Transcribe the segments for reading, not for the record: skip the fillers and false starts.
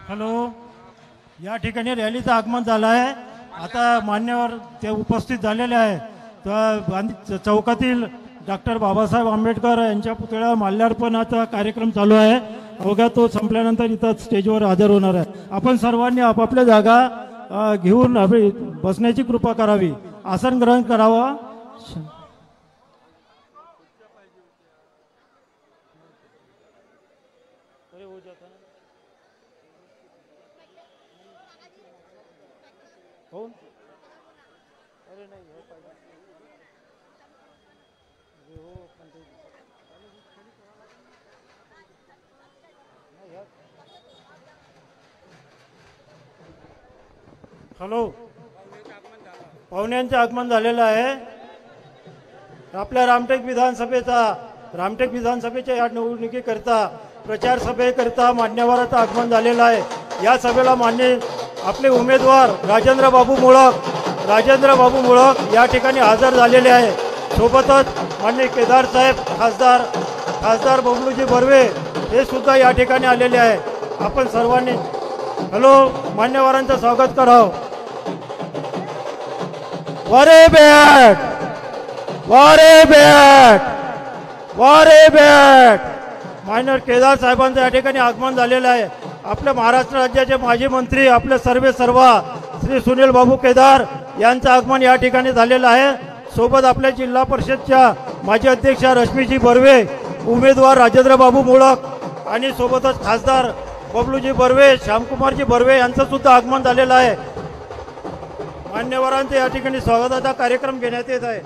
Hello, या ठिकाणी रॅलीचं आगमन झालं आहे. आता मान्यवर ते उपस्थित झालेले आहे. तर गांधी चौकातील डॉक्टर बाबासाहेब आंबेडकर यांच्या पुतळ्यावर माल्यार्पणाचा कार्यक्रम चालू आहे. अवघ्या तो संपल्यानंतर इथं स्टेजवर हजर होणार आहे. आपण सर्वांनी आपापल्या जागा घेऊन बसण्याची कृपा करावी, आसन ग्रहण करावा. हॅलो, पाहुण्यांचे आगमन झालेलं आहे. आपल्या रामटेक विधानसभेच्या या निवडणुकीकरिता प्रचार सभेकरिता मान्यवरांचं आगमन झालेलं आहे. या सभेला मान्य आपले उमेदवार राजेंद्र बाबू मुळक या ठिकाणी हजर झालेले आहे. सोबतच मान्य केदार साहेब खासदार बबलूजी बर्वे हे सुद्धा या ठिकाणी आलेले आहे. आपण सर्वांनी हॅलो मान्यवरांचं स्वागत करावं. वारे बॅट मान्य केदार साहेबांचं या ठिकाणी आगमन झालेलं आहे. आपल्या महाराष्ट्र राज्याचे माजी मंत्री आपले सर्वा श्री सुनील बाबू केदार यांचं आगमन या ठिकाणी झालेलं आहे. सोबत आपल्या जिल्हा परिषदच्या माजी अध्यक्षा रश्मीजी बर्वे, उमेदवार राजेंद्र बाबू मुळक आणि सोबतच खासदार बबलूजी बर्वे, श्यामकुमारजी बर्वे यांचं सुद्धा आगमन झालेलं आहे. मान्यवरांचे या ठिकाणी स्वागताचा कार्यक्रम घेण्यात येत आहे.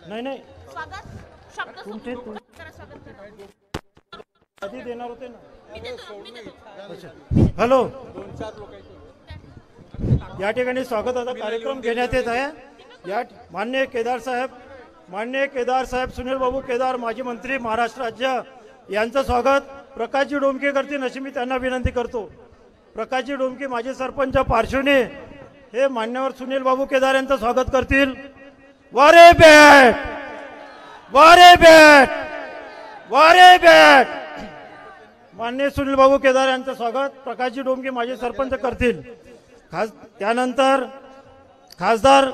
नाही आधी देणार होते ना. हॅलो, या ठिकाणी स्वागताचा कार्यक्रम घेण्यात येत आहे. या मान्य केदार साहेब सुनील बाबू केदार माजी मंत्री महाराष्ट्र राज्य यांचं स्वागत प्रकाशजी डोमके करतील अशी मी त्यांना विनंती करतो. प्रकाशजी डोमके माजी सरपंच पार्श्वनी हे मान्यवर सुनील बाबू केदार यांचं स्वागत करतील. वारे बॅट मान्य सुनील बाबू केदार यांचं स्वागत प्रकाशजी डोमके माजी सरपंच करतील. त्यानंतर खासदार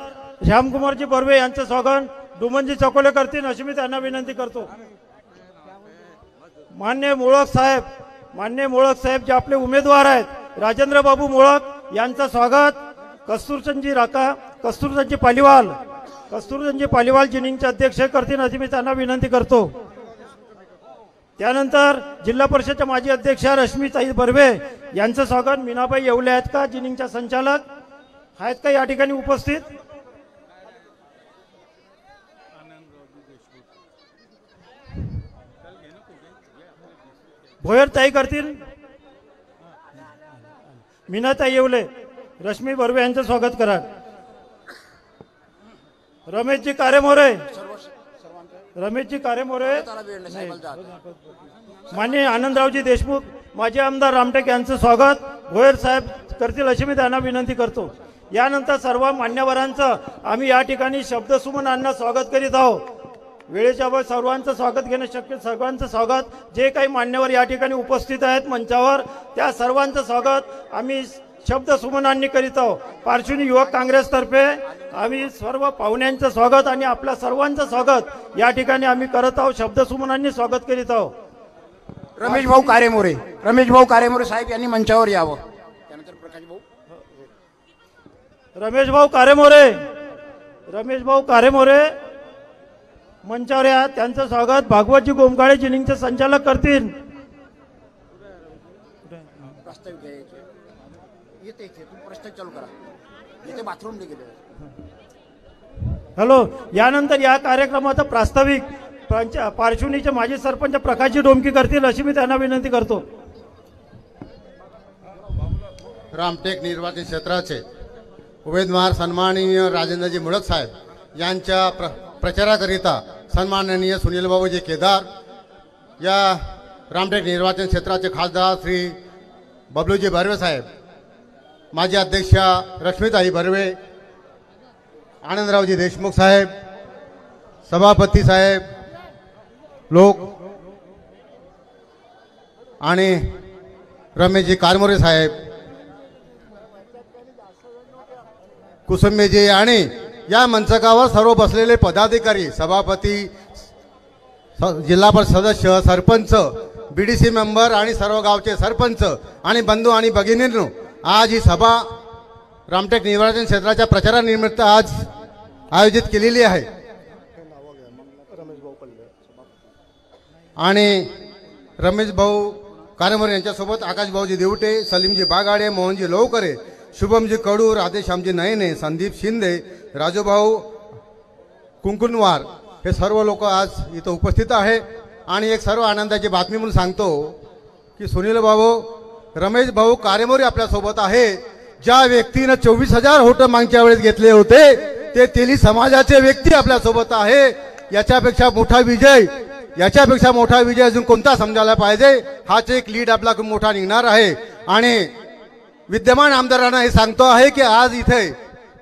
श्यामकुमारजी बर्वे यांचं स्वागत डुमनजी चकोले करतील अशी मी त्यांना विनंती करतो. मान्य मुळक साहेब जे आपले उमेदवार आहेत राजेंद्र बाबू मुळक यांचं स्वागत कस्तुरचंदजी पालिवाल जिनिंगचे अध्यक्ष करतील अशी मी त्यांना विनंती करतो. त्यानंतर जिल्हा परिषदच्या माजी अध्यक्षा रश्मीताई बर्वे यांचं स्वागत मीनाबाई येवले आहेत का, जिनिंगच्या संचालक आहेत का या ठिकाणी उपस्थित. भोयरताई करतील. मीनाताई येवले, रश्मी बर्वे यांचं स्वागत करा. रमेशजी कारेमोरे माननीय आनंदरावजी देशमुख माजी आमदार रामटेक यांचं स्वागत भोयर साहेब करतील अशी मी त्यांना विनंती करतो. यानंतर सर्व मान्यवरांचं आम्ही या ठिकाणी शब्दसुमनांना स्वागत करीत आहोत. वेळेच्या वर सर्वांचं स्वागत घेणं शक्य. सर्वांचं स्वागत जे काही मान्यवर या ठिकाणी उपस्थित आहेत मंचावर त्या सर्वांचं स्वागत आम्ही शब्दसुमनांनी करीत आहोत. पार्श्वनी युवक काँग्रेसतर्फे आम्ही सर्व पाहुण्यांचं स्वागत आणि आपल्या सर्वांचं स्वागत या ठिकाणी आम्ही करत आहोत. शब्दसुमनांनी स्वागत करीत आहोत. रमेश कारेमोरे साहेब यांनी मंचावर यावं. त्यानंतर रमेश भाऊ कारेमोरे मंचावर या. त्यांचं स्वागत भागवतजी गोमकाळे जिनिंगचे संचालक करतील. हॅलो, यानंतर या कार्यक्रमाचा प्रास्ताविक पार्श्वनीचे माजी सरपंच प्रकाशजी डोमके करतील अशी मी त्यांना विनंती करतो. रामटेक निर्वाचन क्षेत्राचे उमेदवार सन्माननीय राजेंद्रजी मुळक साहेब यांच्या प्रचाराकरिता सन्माननीय सुनीलबाबूजी केदार, या रामटेक निर्वाचन क्षेत्राचे खासदार श्री बबलूजी बर्वे साहेब, माजी अध्यक्षा रश्मिताई बर्वे, आनंदरावजी देशमुख साहेब, सभापती साहेब, लोक आणि रमेशजी कारमोरे साहेब, कुसुमेजी आणि या मंचकावर सर्व बसलेले पदाधिकारी, सभापती, जिल्हा परिषद सदस्य, सरपंच, बीडीसी मेंबर आणि सर्व गावचे सरपंच आणि बंधू आणि भगिनींनो, आज ही सभा रामटेक निर्वाचन क्षेत्राच्या प्रचारानिमित्त आज आयोजित केलेली आहे आणि रमेश भाऊ कारेमोरे यांच्यासोबत आकाश भाऊजी देवटे, सलीमजी बागाडे, मोहनजी लोहकरे, शुभमजी कडू, राधेश्यामजी नयने, संदीप शिंदे, राजूभाऊ कुंकुनवार हे सर्व लोक आज इथं उपस्थित आहे। आणि एक सर्व आनंदाची बातमी म्हणून सांगतो की सुनील भाऊ, रमेश भाऊ कारेमोरे आपल्यासोबत आहे। ज्या व्यक्तीनं 24,000 होट मागच्या वेळेस घेतले होते ते तेली समाजाचे व्यक्ती आपल्यासोबत आहे। याच्यापेक्षा मोठा विजय अजून कोणता समजायला पाहिजे। हाच एक लीड आपला खूप मोठा निघणार आहे आणि विद्यमान आमदारांना हे सांगतो आहे की आज इथे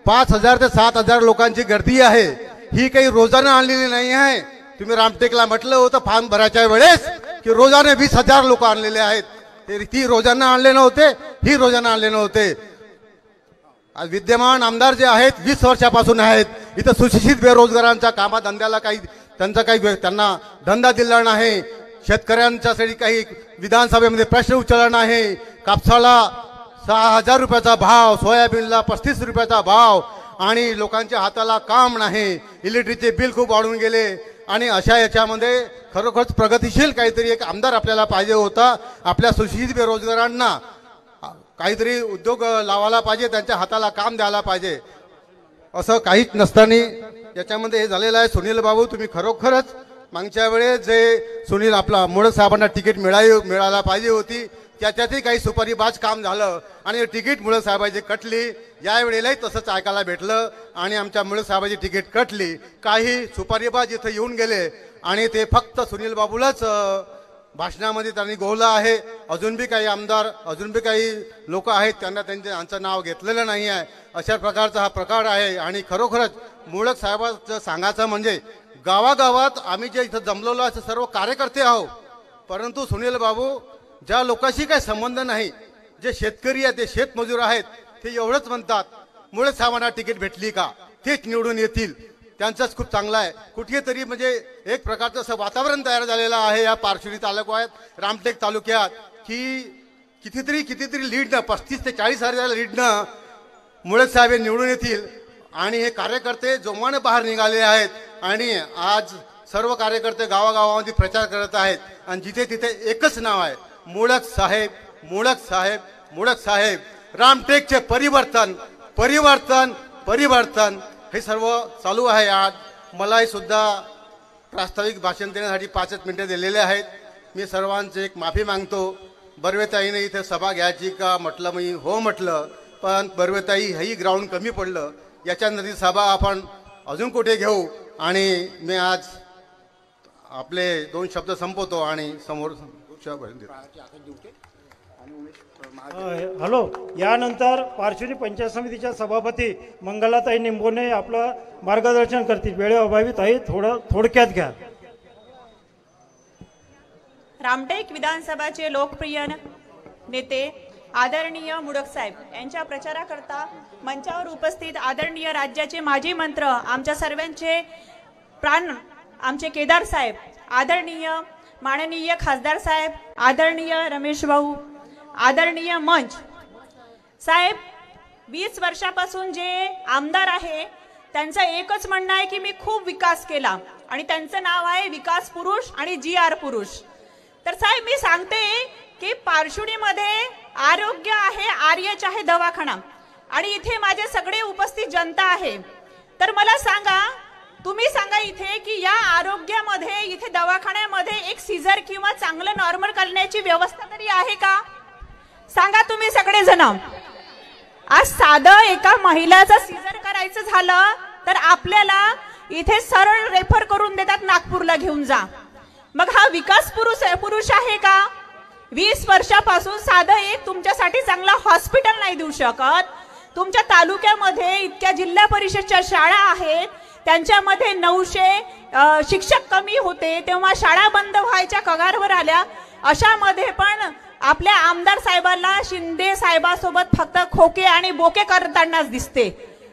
5,000 ते 7,000 लोकांची गर्दी आहे। ही काही रोजानं आणलेली नाही आहे। तुम्ही रामटेकला म्हटलं होतं फॉर्म भरायच्या वेळेस की रोजाने 20,000 लोक आणलेले आहेत, ती रोजानं आणले नव्हते, ही रोजानं आणले नव्हते। आज विद्यमान आमदार जे आहेत 20 वर्षापासून आहेत इथं, सुशिक्षित बेरोजगारांच्या कामाधंद्याला त्यांना धंदा दिला नाही, शेतकऱ्यांच्यासाठी काही विधानसभेमध्ये प्रश्न उचलला नाही। कापसाला 6,000 रुपयाचा भाव, सोयाबीनला 35 रुपयाचा भाव आणि लोकांच्या हाताला काम नाही, इलेक्ट्रिकचे बिल खूप वाढून गेले आणि अशा याच्यामध्ये खरोखरच प्रगतिशील काहीतरी एक आमदार आपल्याला पाहिजे होता। आपल्या सुशिक्षित बेरोजगारांना काहीतरी उद्योग लावायला पाहिजे, त्यांच्या हाताला काम द्यायला पाहिजे। असं काहीच नसताना याच्यामध्ये हे झालेलं आहे। सुनील बाबू, तुम्ही खरोखरच मागच्या वेळेस जे सुनील आपला मोडक साहेबांना तिकीट मिळायला पाहिजे होती त्याच्यातही काही सुपारीबाज काम झालं आणि तिकीट मुळे साहेबाची कटली। यावेळेलाही तसंच ऐकायला भेटलं आणि आमच्या मुळे साहेबाची तिकीट कटली। काही सुपारीबाज इथं येऊन गेले आणि ते फक्त सुनील बाबूलाच भाषणामध्ये त्यांनी गोवलं आहे। अजून बी काही आमदार, अजून बी काही लोक आहेत त्यांचं नाव घेतलेलं नाही आहे। अशा प्रकारचा हा प्रकार आहे आणि खरोखरच मुळक साहेबांचं सांगायचं म्हणजे गावागावात आम्ही जे इथं जमलेलो असे सर्व कार्यकर्ते आहोत, परंतु सुनील बाबू ज्या लोकांशी काही संबंध नाही, जे शेतकरी आहेत, ते शेतमजूर आहेत, ते एवढंच म्हणतात मुळक साहेबांना तिकीट भेटली का तेच निवडून येतील, त्यांचंच खूप चांगलं आहे। कुठेतरी म्हणजे एक प्रकारचं असं वातावरण तयार झालेलं आहे या पारशिवनी तालुक्यात, रामटेक तालुक्यात की कितीतरी लीडनं 35,000 ते 40,000 लीडनं मुळक साहेब निवडून येतील आणि हे कार्यकर्ते जोमाने बाहेर निघाले आहेत आणि आज सर्व कार्यकर्ते गावागावामध्ये प्रचार करत आहेत आणि जिथे तिथे एकच नाव आहे, मुळक साहेब, मुळक साहेब, मुळक साहेब। रामटेकचे परिवर्तन परिवर्तन परिवर्तन हे सर्व चालू आहे। आज मलाही सुद्धा प्रास्ताविक भाषण देण्यासाठी 5 मिनिटं दिलेले आहेत। मी सर्वांचे एक माफी मागतो। बर्वेताईने इथे सभा घ्यायची का म्हटलं, मी हो म्हटलं, पण बर्वेताई हेही ग्राउंड कमी पडलं, याच्यानंतर सभा आपण अजून कुठे घेऊ आणि मी आज आपले 2 शब्द संपवतो आणि समोर हॅलो। यानंतर पारशिवनी पंचायत समितीच्या सभापती मंगलाताई निंबोने आपलं मार्गदर्शन करतील। वेळेअभावी ताई थोडक्यात घ्या। रामटेक विधानसभाचे लोकप्रिय नेते आदरणीय मुडक साहेब यांच्या प्रचाराकरता मंचावर उपस्थित आदरणीय राज्याचे माजी मंत्र, आमच्या सर्वांचे प्राण आमचे केदार साहेब, आदरणीय माननीय खासदार साहेब, आदरणीय रमेश भाऊ, आदरणीय मंच साहेब, 20 वर्षापासून जे आमदार आहे त्यांचं एकच म्हणणं आहे की मी खूप विकास केला आणि त्यांचं नाव आहे विकास पुरुष आणि GR पुरुष। तर साहेब मी सांगते की पारशिवनीमध्ये आरोग्य आहे, RH आहे दवाखाना आणि इथे माझे सगळे उपस्थित जनता आहे। तर मला सांगा, तुम्ही सांगा इथे की या आरोग्यामध्ये इथे दवाखान्यामध्ये एक सीझर किंवा चांगलं नॉर्मल करण्याची व्यवस्था तरी आहे का? सांगा तुम्ही सगळे जण। आज साधं एका महिलाचं सीझर करायचं झालं तर आपल्याला इथे सरळ रेफर करून देतात नागपूरला घेऊन जा. मग हा विकास पुरुष आहे का? 20 वर्षापासून साधं एक तुमच्यासाठी चांगला हॉस्पिटल नाही देऊ शकत. तुमच्या तालुक्यामध्ये इतक्या जिल्हा परिषदच्या शाळा आहेत, त्यांच्यामध्ये 900 शिक्षक कमी होते, तेव्हा शाळा बंद व्हायच्या कगारवर आल्या. अशामध्ये पण आपल्या आमदार साहेबांना शिंदे साहेबांसोबत फक्त खोके आणि बोके करतानाच दिसते.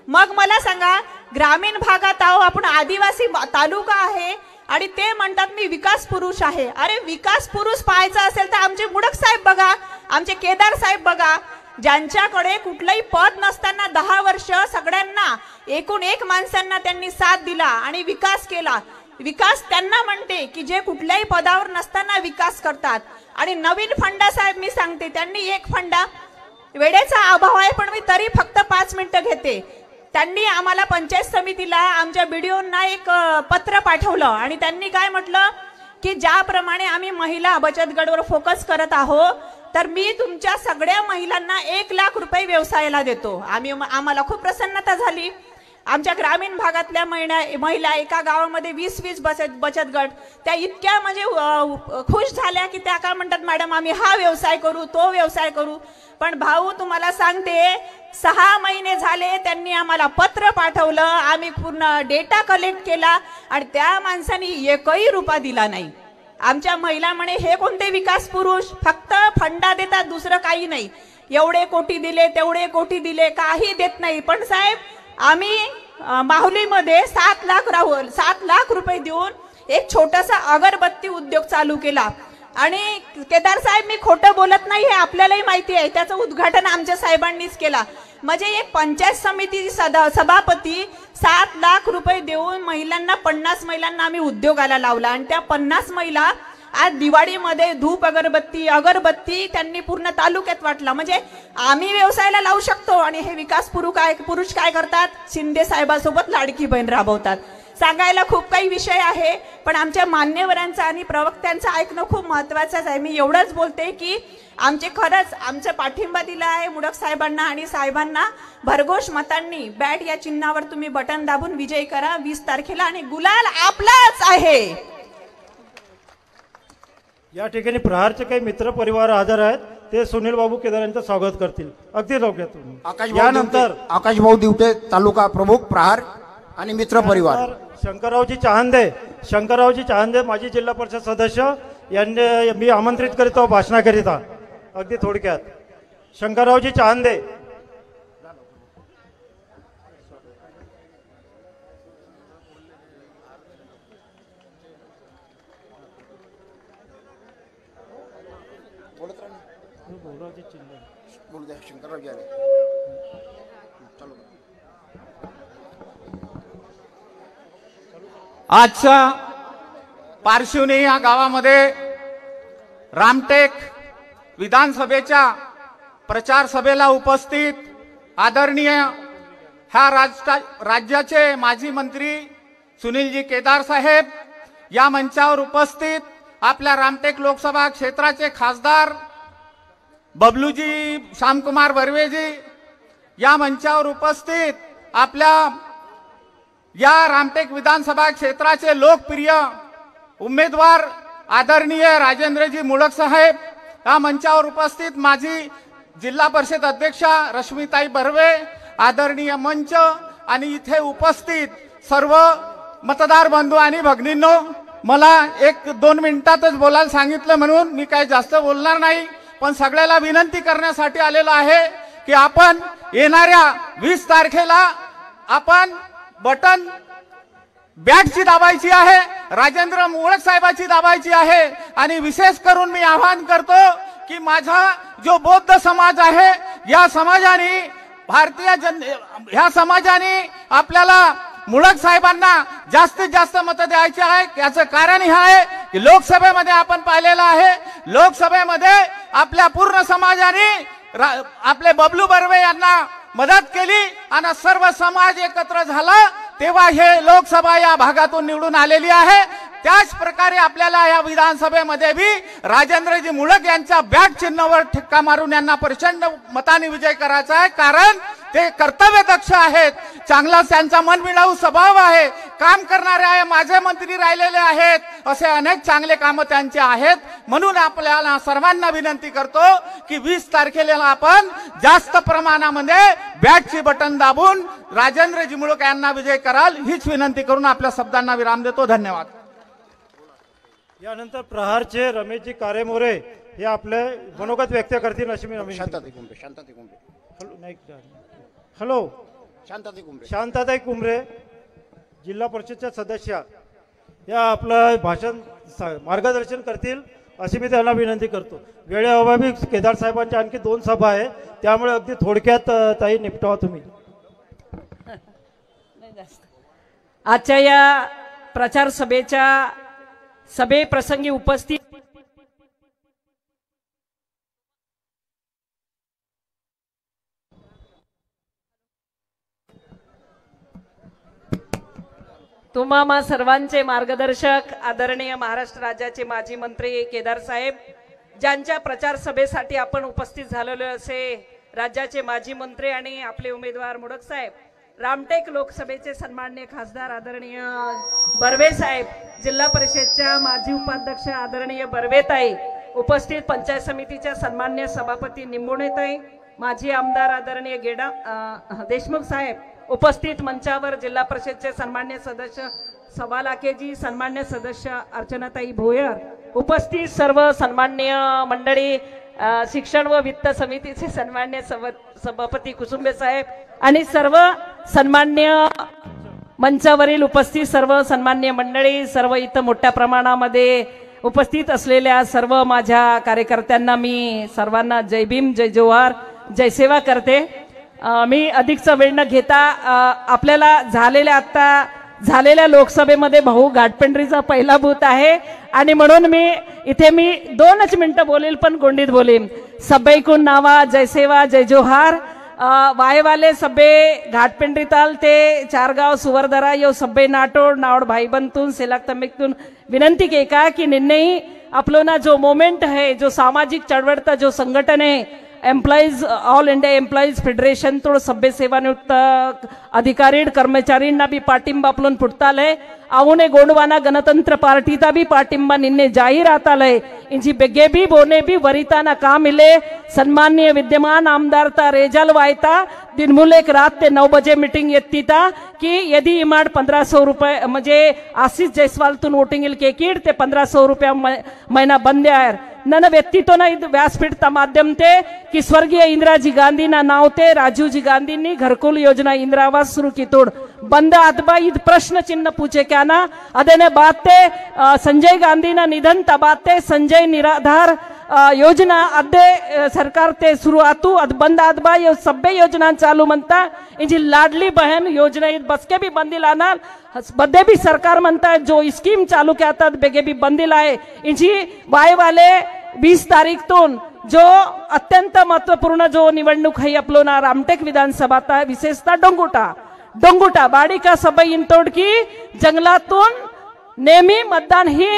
मग मला सांगा, ग्रामीण भागात आहो आपण, आदिवासी तालुका आहे आणि ते म्हणतात मी विकास पुरुष आहे. अरे विकास पुरुष पाहायचा असेल तर आमचे मुडक साहेब बघा, आमचे केदार साहेब बघा, ज्यांच्याकडे कुठलंही पद नसताना 10 वर्ष सगळ्यांना एकूण एक माणसांना त्यांनी साथ दिला आणि विकास केला. विकास त्यांना म्हणते की जे कुठल्याही पदावर नसताना विकास करतात. आणि नवीन फंडा साहेब मी सांगते, त्यांनी एक फंडा, वेळेचा अभाव आहे पण मी तरी फक्त 5 मिनिटं घेते. त्यांनी आम्हाला पंचायत समितीला आमच्या बीडीओंना एक पत्र पाठवलं आणि त्यांनी काय म्हटलं की ज्याप्रमाणे आम्ही महिला बचत गटावर फोकस करत आहोत, तर मी तुमच्या सगळ्या महिलांना 1 लाख रुपये व्यवसायाला देतो. आम्हाला खूप प्रसन्नता झाली. आमच्या ग्रामीण भागातल्या महिला एका गावामध्ये 20-20 बचत गट, त्या इतक्या म्हणजे खुश झाल्या की त्या काय म्हणतात, मॅडम आम्ही हा व्यवसाय करू, तो व्यवसाय करू. पण भाऊ तुम्हाला सांगते, 6 महिने झाले त्यांनी आम्हाला पत्र पाठवलं, आम्ही पूर्ण डेटा कलेक्ट केला आणि त्या माणसाने 1ही रुपया दिला नाही. आमच्या महिला म्हणे हे कोणते विकास पुरुष, फक्त फंडा देतात, दुसरं काही नाही. एवढे कोटी दिले, तेवढे कोटी दिले, काही देत नाही. पण साहेब आम्ही माहुलीमध्ये 7 लाख रुपये देऊन एक छोटासा अगरबत्ती उद्योग चालू केला. आणि केदार साहेब मी खोटं बोलत नाही, हे आपल्यालाही माहिती आहे. त्याचं उद्घाटन आमच्या साहेबांनीच केला. म्हणजे एक पंचायत समिती सभापती 7 लाख रुपये देऊन महिलांना, 50 महिलांना आम्ही उद्योगाला लावला. आणि त्या 50 महिला आज दिवाळीमध्ये धूप अगरबत्ती त्यांनी पूर्ण तालुक्यात वाटला. म्हणजे आम्ही व्यवसायाला लावू शकतो आणि हे विकास पुरुष काय करतात, शिंदे साहेबांसोबत लाडकी बहीण राबवतात. सांगायला खूप काही विषय आहे, पण आमच्या मान्यवरांचा आणि प्रवक्त्यांचं ऐकणं खूप महत्त्वाचंच आहे. मी एवढंच बोलते की खरंच आमचा पाठिंबा दिला आहे मुडक साहेबांना आणि साहेबांना भरघोष मतांनी बॅट या चिन्हावर तुम्ही बटन दाबून विजयी करा 20 तारखेला आणि गुलाल आपलाच आहे. या ठिकाणी प्रहारचे काही मित्र परिवार हजर आहेत, ते सुनील बाबू केदार यांचं स्वागत करतील. अगदी लवकरात. यानंतर आकाशभाऊ दिवटे तालुका प्रमुख प्रहार आणि मित्र परिवार. शंकररावजी चहांदे माजी जिल्हा परिषद सदस्य यांनी मी आमंत्रित करीतो भाषणाकरिता. अगदी थोडक्यात शंकररावजी चहांदे. आजच्या पार्श्वनी या गावामध्ये रामटेक विधानसभेच्या प्रचार सभेला उपस्थित आदरणीय ह्या राज्याचे माजी मंत्री सुनीलजी केदार साहेब, या मंचावर उपस्थित आपल्या रामटेक लोकसभा क्षेत्राचे खासदार बबलूजी श्यामकुमार बर्वेजी, या मंचावर उपस्थित आपल्या या रामटेक विधानसभा क्षेत्राचे लोकप्रिय उमेदवार आदरणीय राजेंद्रजी मुडक साहेब, या मंचावर उपस्थित माजी जिल्हा परिषद अध्यक्षा रश्मीताई बर्वे, आदरणीय मंच आणि इथे उपस्थित सर्व मतदार बंधू आणि भगिनींनो, मला 1-2 मिनिटातच बोलायला सांगितलं म्हणून मी काही जास्त बोलणार नाही. पण सगळ्याला विनंती करण्यासाठी आलेलो आहे की आपण येणाऱ्या 20 तारखेला आपण बटन बॅटची दाबायची आहे, राजेंद्र मुडक साहेबांची दाबायची आहे. आणि विशेष करून मी आवाहन करतो की माझा जो बौद्ध समाज आहे, या समाजाने ह्या समाजाने आपल्याला मुडक साहेबांना जास्तीत जास्त मत द्यायची आहे. याचं कारण हे आहे की लोकसभेमध्ये आपण पाहिलेलं आहे, लोकसभेमध्ये आपल्या पूर्ण समाजाने आपले बबलू बर्वे यांना मदत केली आणि सर्व समाज एकत्र झाला, तेव्हा हे लोकसभा या भागातून निवडून आलेली आहे. त्याच प्रकारे आपल्याला या विधानसभेमध्ये भी राजेंद्रजी मुडक यांच्या बॅट चिन्हावर ठिक्का मारून यांना प्रचंड मताने विजय करायचा आहे. कारण ते कर्तव्यदक्ष आहेत. चांगलाच त्यांचा मनमिळावू स्वभाव आहे, काम करणारे आहे, माझे मंत्री राहिलेले आहेत, असे अनेक चांगले कामं त्यांचे आहेत. म्हणून आपल्याला सर्वांना विनंती करतो की 20 तारखेला आपण जास्त प्रमाणामध्ये बॅटची बटन दाबून राजेंद्र जिमुळक यांना विजय कराल, हीच विनंती करून आपल्या शब्दांना विराम देतो. धन्यवाद. यानंतर प्रहारचे रमेशजी कारेमोरे हे आपले मनोगत व्यक्त करतील अशी मी शांताताई कुंभे, शांताताई कुंभे, हॅलो शांताताई कुंभे. शांताताई कुंभरे जिल्हा परिषदच्या सदस्य या आपलं भाषण मार्गदर्शन करतील अशी मी त्यांना विनंती करतो. वेळेअभावी केदार साहेबांच्या आणखी 2 सभा आहे, त्यामुळे अगदी थोडक्यात ताई निपटावा तुम्ही. आजच्या या प्रचार सभेप्रसंगी उपस्थित तुम्हा सर्वांचे मार्गदर्शक आदरणीय महाराष्ट्र राज्याचे माजी मंत्री केदार साहेब, ज्यांच्या प्रचार सभेसाठी आपण उपस्थित झालेलो असे राज्याचे माजी मंत्री आणि आपले उमेदवार मुडक साहेब, रामटेक लोकसभेचे सन्माननीय खासदार आदरणीय बर्वे साहेब, जिल्हा परिषदच्या माजी उपाध्यक्ष आदरणीय बर्वेताई, उपस्थित पंचायत समितीच्या सन्माननीय सभापती निंबोणेताई, माजी आमदार आदरणीय देशमुख साहेब, उपस्थित मंचावर जिल्हा परिषदचे सन्मान्य सदस्य सवा लाखेजी, सन्मान्य सदस्य अर्चनाताई भोयर, उपस्थित सर्व सन्मान्य मंडळी, शिक्षण व वित्त समितीचे सन्मान्य सभापती कुसुंबे साहेब आणि सर्व सन्मान्य मंचावरील उपस्थित सर्व सन्मान्य मंडळी, सर्व इथं मोठ्या प्रमाणामध्ये उपस्थित असलेल्या सर्व माझ्या कार्यकर्त्यांना मी सर्वांना जय भीम, जय जोहार, जय सेवा करते. मी अधिकचा वेळ न घेता आपल्याला झालेल्या लोकसभेमध्ये भाऊ घाटपेंढरीचा पहिला बूथ आहे आणि म्हणून मी 2च मिनिटं बोलेल, पण गोंडीत बोलेन. सभैकून नावा जय सेवा जय जोहार. वायवाले सभे घाटपेंढरीताल ते चारगाव सुवरदरा यो सभे नाटोड नावड भाईबंतून सेलाक तमिकतून विनंती के का की निन्ने आपलो ना जो मोमेंट है, जो सामाजिक चळवळता जो संघटन है employees all India employees federation तोड सभ्य सेवानिवृत्त अधिकारी कर्मचारींना बी पाठिंबा आपलं फुटतालय. आवने गोंडवाना गणतंत्र पार्टीता भी पाठिंबा निन्ने जाहीर आतालय. इंजी बेगे भी बोने भी वरिताना काम मिले. सन्माननीय विद्यमान आमदारता रेजाल वायता दिनमुलेक रात ते 9 बजे मीटिंग येती था की यदि इमाड 1500 रुपये म्हणजे आशिष जयस्वालतून वोटिंग इल केकीड ते 1500 रुपया महिना बंद आहे. नन व्यक्तित्व ना व्यासपीठ माध्यम ते की स्वर्गीय इंदिराजी गांधी ना नाव ते राजीवजी गांधींनी घरकुल योजना इंदिरा आवास शुरू की तोड़ बंद अथवा ईद प्रश्न चिन्ह पूछे क्या ना अदेने बात ते संजय गांधी ना निधन तबाते संजय निराधार योजना अद्दे सरकार ते सुरू आतू बंद अदबा ये सभ्य योजना चालू म्हणता. इंजी लाडली बहन योजना ईद बसके भी बंदी लाना बदे भी सरकार म्हणता जो स्कीम चालू के आता बेगे भी बंदी लाए. इंजी वाय वाले 20 तारीख तून जो अत्यंत महत्वपूर्ण जो निवडणूक है आपलो ना रामटेक विधानसभा विशेषतः डोंगुटा बाडिका सभा इंतोड की जंगलातून नेहमी मतदान ही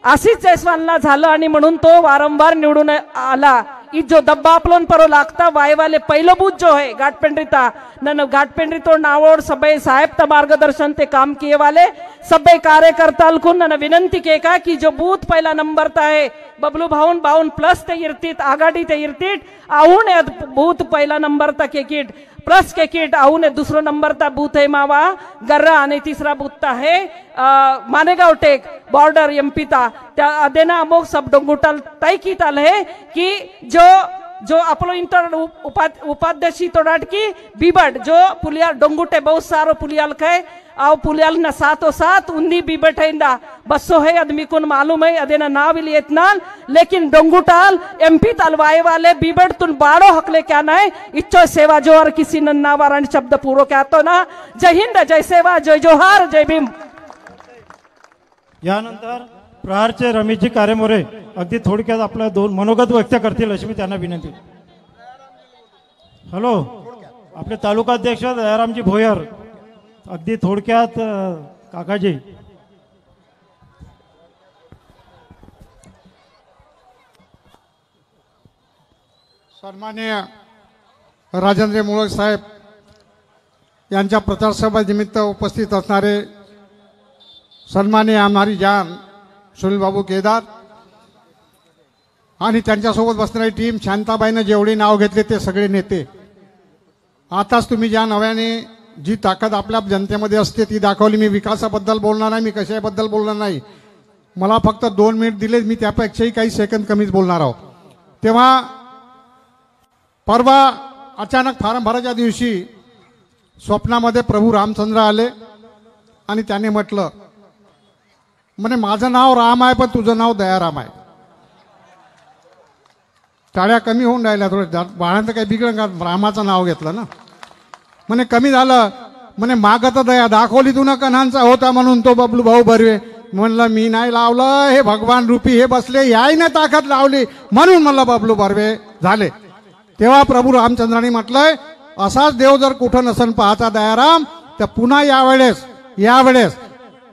आशिष जयस्वालला झालं आणि म्हणून तो वारंवार निवडून आला. ई जो दब्बा आपलोन परो लागता वायवाले पहिलो बूथ जो है घाटपेंढरीता न घाटपेंढरी तो नावोड सभे साहेब ता मार्गदर्शन ते काम किए वाले सभे कार्यकर्ता न विनंती के का की जो बूथ पहिला नंबर ता है बबलू भाऊन 52+ ते इर्तीत आघाडी ते इर्तीत आऊन बूथ पहिला नंबर ता केकीट प्लस केकीट आऊन दूसरा नंबर ता बूथ है मावा गर्रा आणि तिसरा बूथ ता है मानेगाव टेक बॉर्डर एमपी ता त्या अदेना अमोक सब डोंगुटाल तय की ताल है की जो अपलो इंटर उपाध्यक्ष तोड़ाट की बीबट जो पुलियाल डोंगुटे बहुत सारो पुलियाल कहे आव पुलियाल न साथो साथ उन्दी बीबट है इंदा बसो है आदमी को मालूम है अदेना नाव इतनाल लेकिन डोंगुटाल एमपी तलवाए वाले बीबट तुन बाड़ो हकले क्या ना है इच्छो सेवा जोहार किसी नन्नावारण शब्द पूरो क्या तो ना जय हिंद जय सेवा जय जोहार जय भीम. यानंतर प्रहारचे रमेशजी कारेमोरे अगदी थोडक्यात आपल्या 2 मनोगत व्यक्त करतील अशी मी त्यांना विनंती. हॅलो आपले तालुकाध्यक्ष दयारामजी भोयर अगदी थोडक्यात काकाजी. सन्माननीय राजेंद्र मुळक साहेब यांच्या प्रचारसभेनिमित्त उपस्थित असणारे सन्माननीय हमारी जान सुनील बाबू केदार आणि त्यांच्यासोबत बसणारी टीम, शांताबाईनं जेवढे नाव घेतले ते सगळे नेते. आताच तुम्ही ज्या नव्याने जी ताकद आपल्या जनतेमध्ये असते ती दाखवली. मी विकासाबद्दल बोलणार नाही, मी कशाबद्दल बोलणार नाही. मला फक्त 2 मिनिट दिले, मी त्यापेक्षाही काही सेकंद कमीच बोलणार आहोत. तेव्हा परवा अचानक फार्म भराच्या दिवशी स्वप्नामध्ये प्रभू रामचंद्र आले आणि त्याने म्हटलं, म्हणे माझं नाव राम आहे पण तुझं नाव दयाराम आहे. टाळ्या कमी होऊन राहिल्या थोड्या, बाळांचं काही बिघडलं का, रामाचं नाव घेतलं ना. म्हणे कमी झालं. म्हणे मागत दया दाखवली तू ना कन्हांचा होता म्हणून तो बबलू भाऊ बर्वे. म्हणलं मी नाही लावलं, हे भगवान रूपी हे बसले यायनं ताकद लावली म्हणून म्हणलं बबलू बर्वे झाले. तेव्हा प्रभू रामचंद्रांनी म्हटलंय, असाच देव जर कुठं नसन पाहता दयाराम तर पुन्हा यावेळेस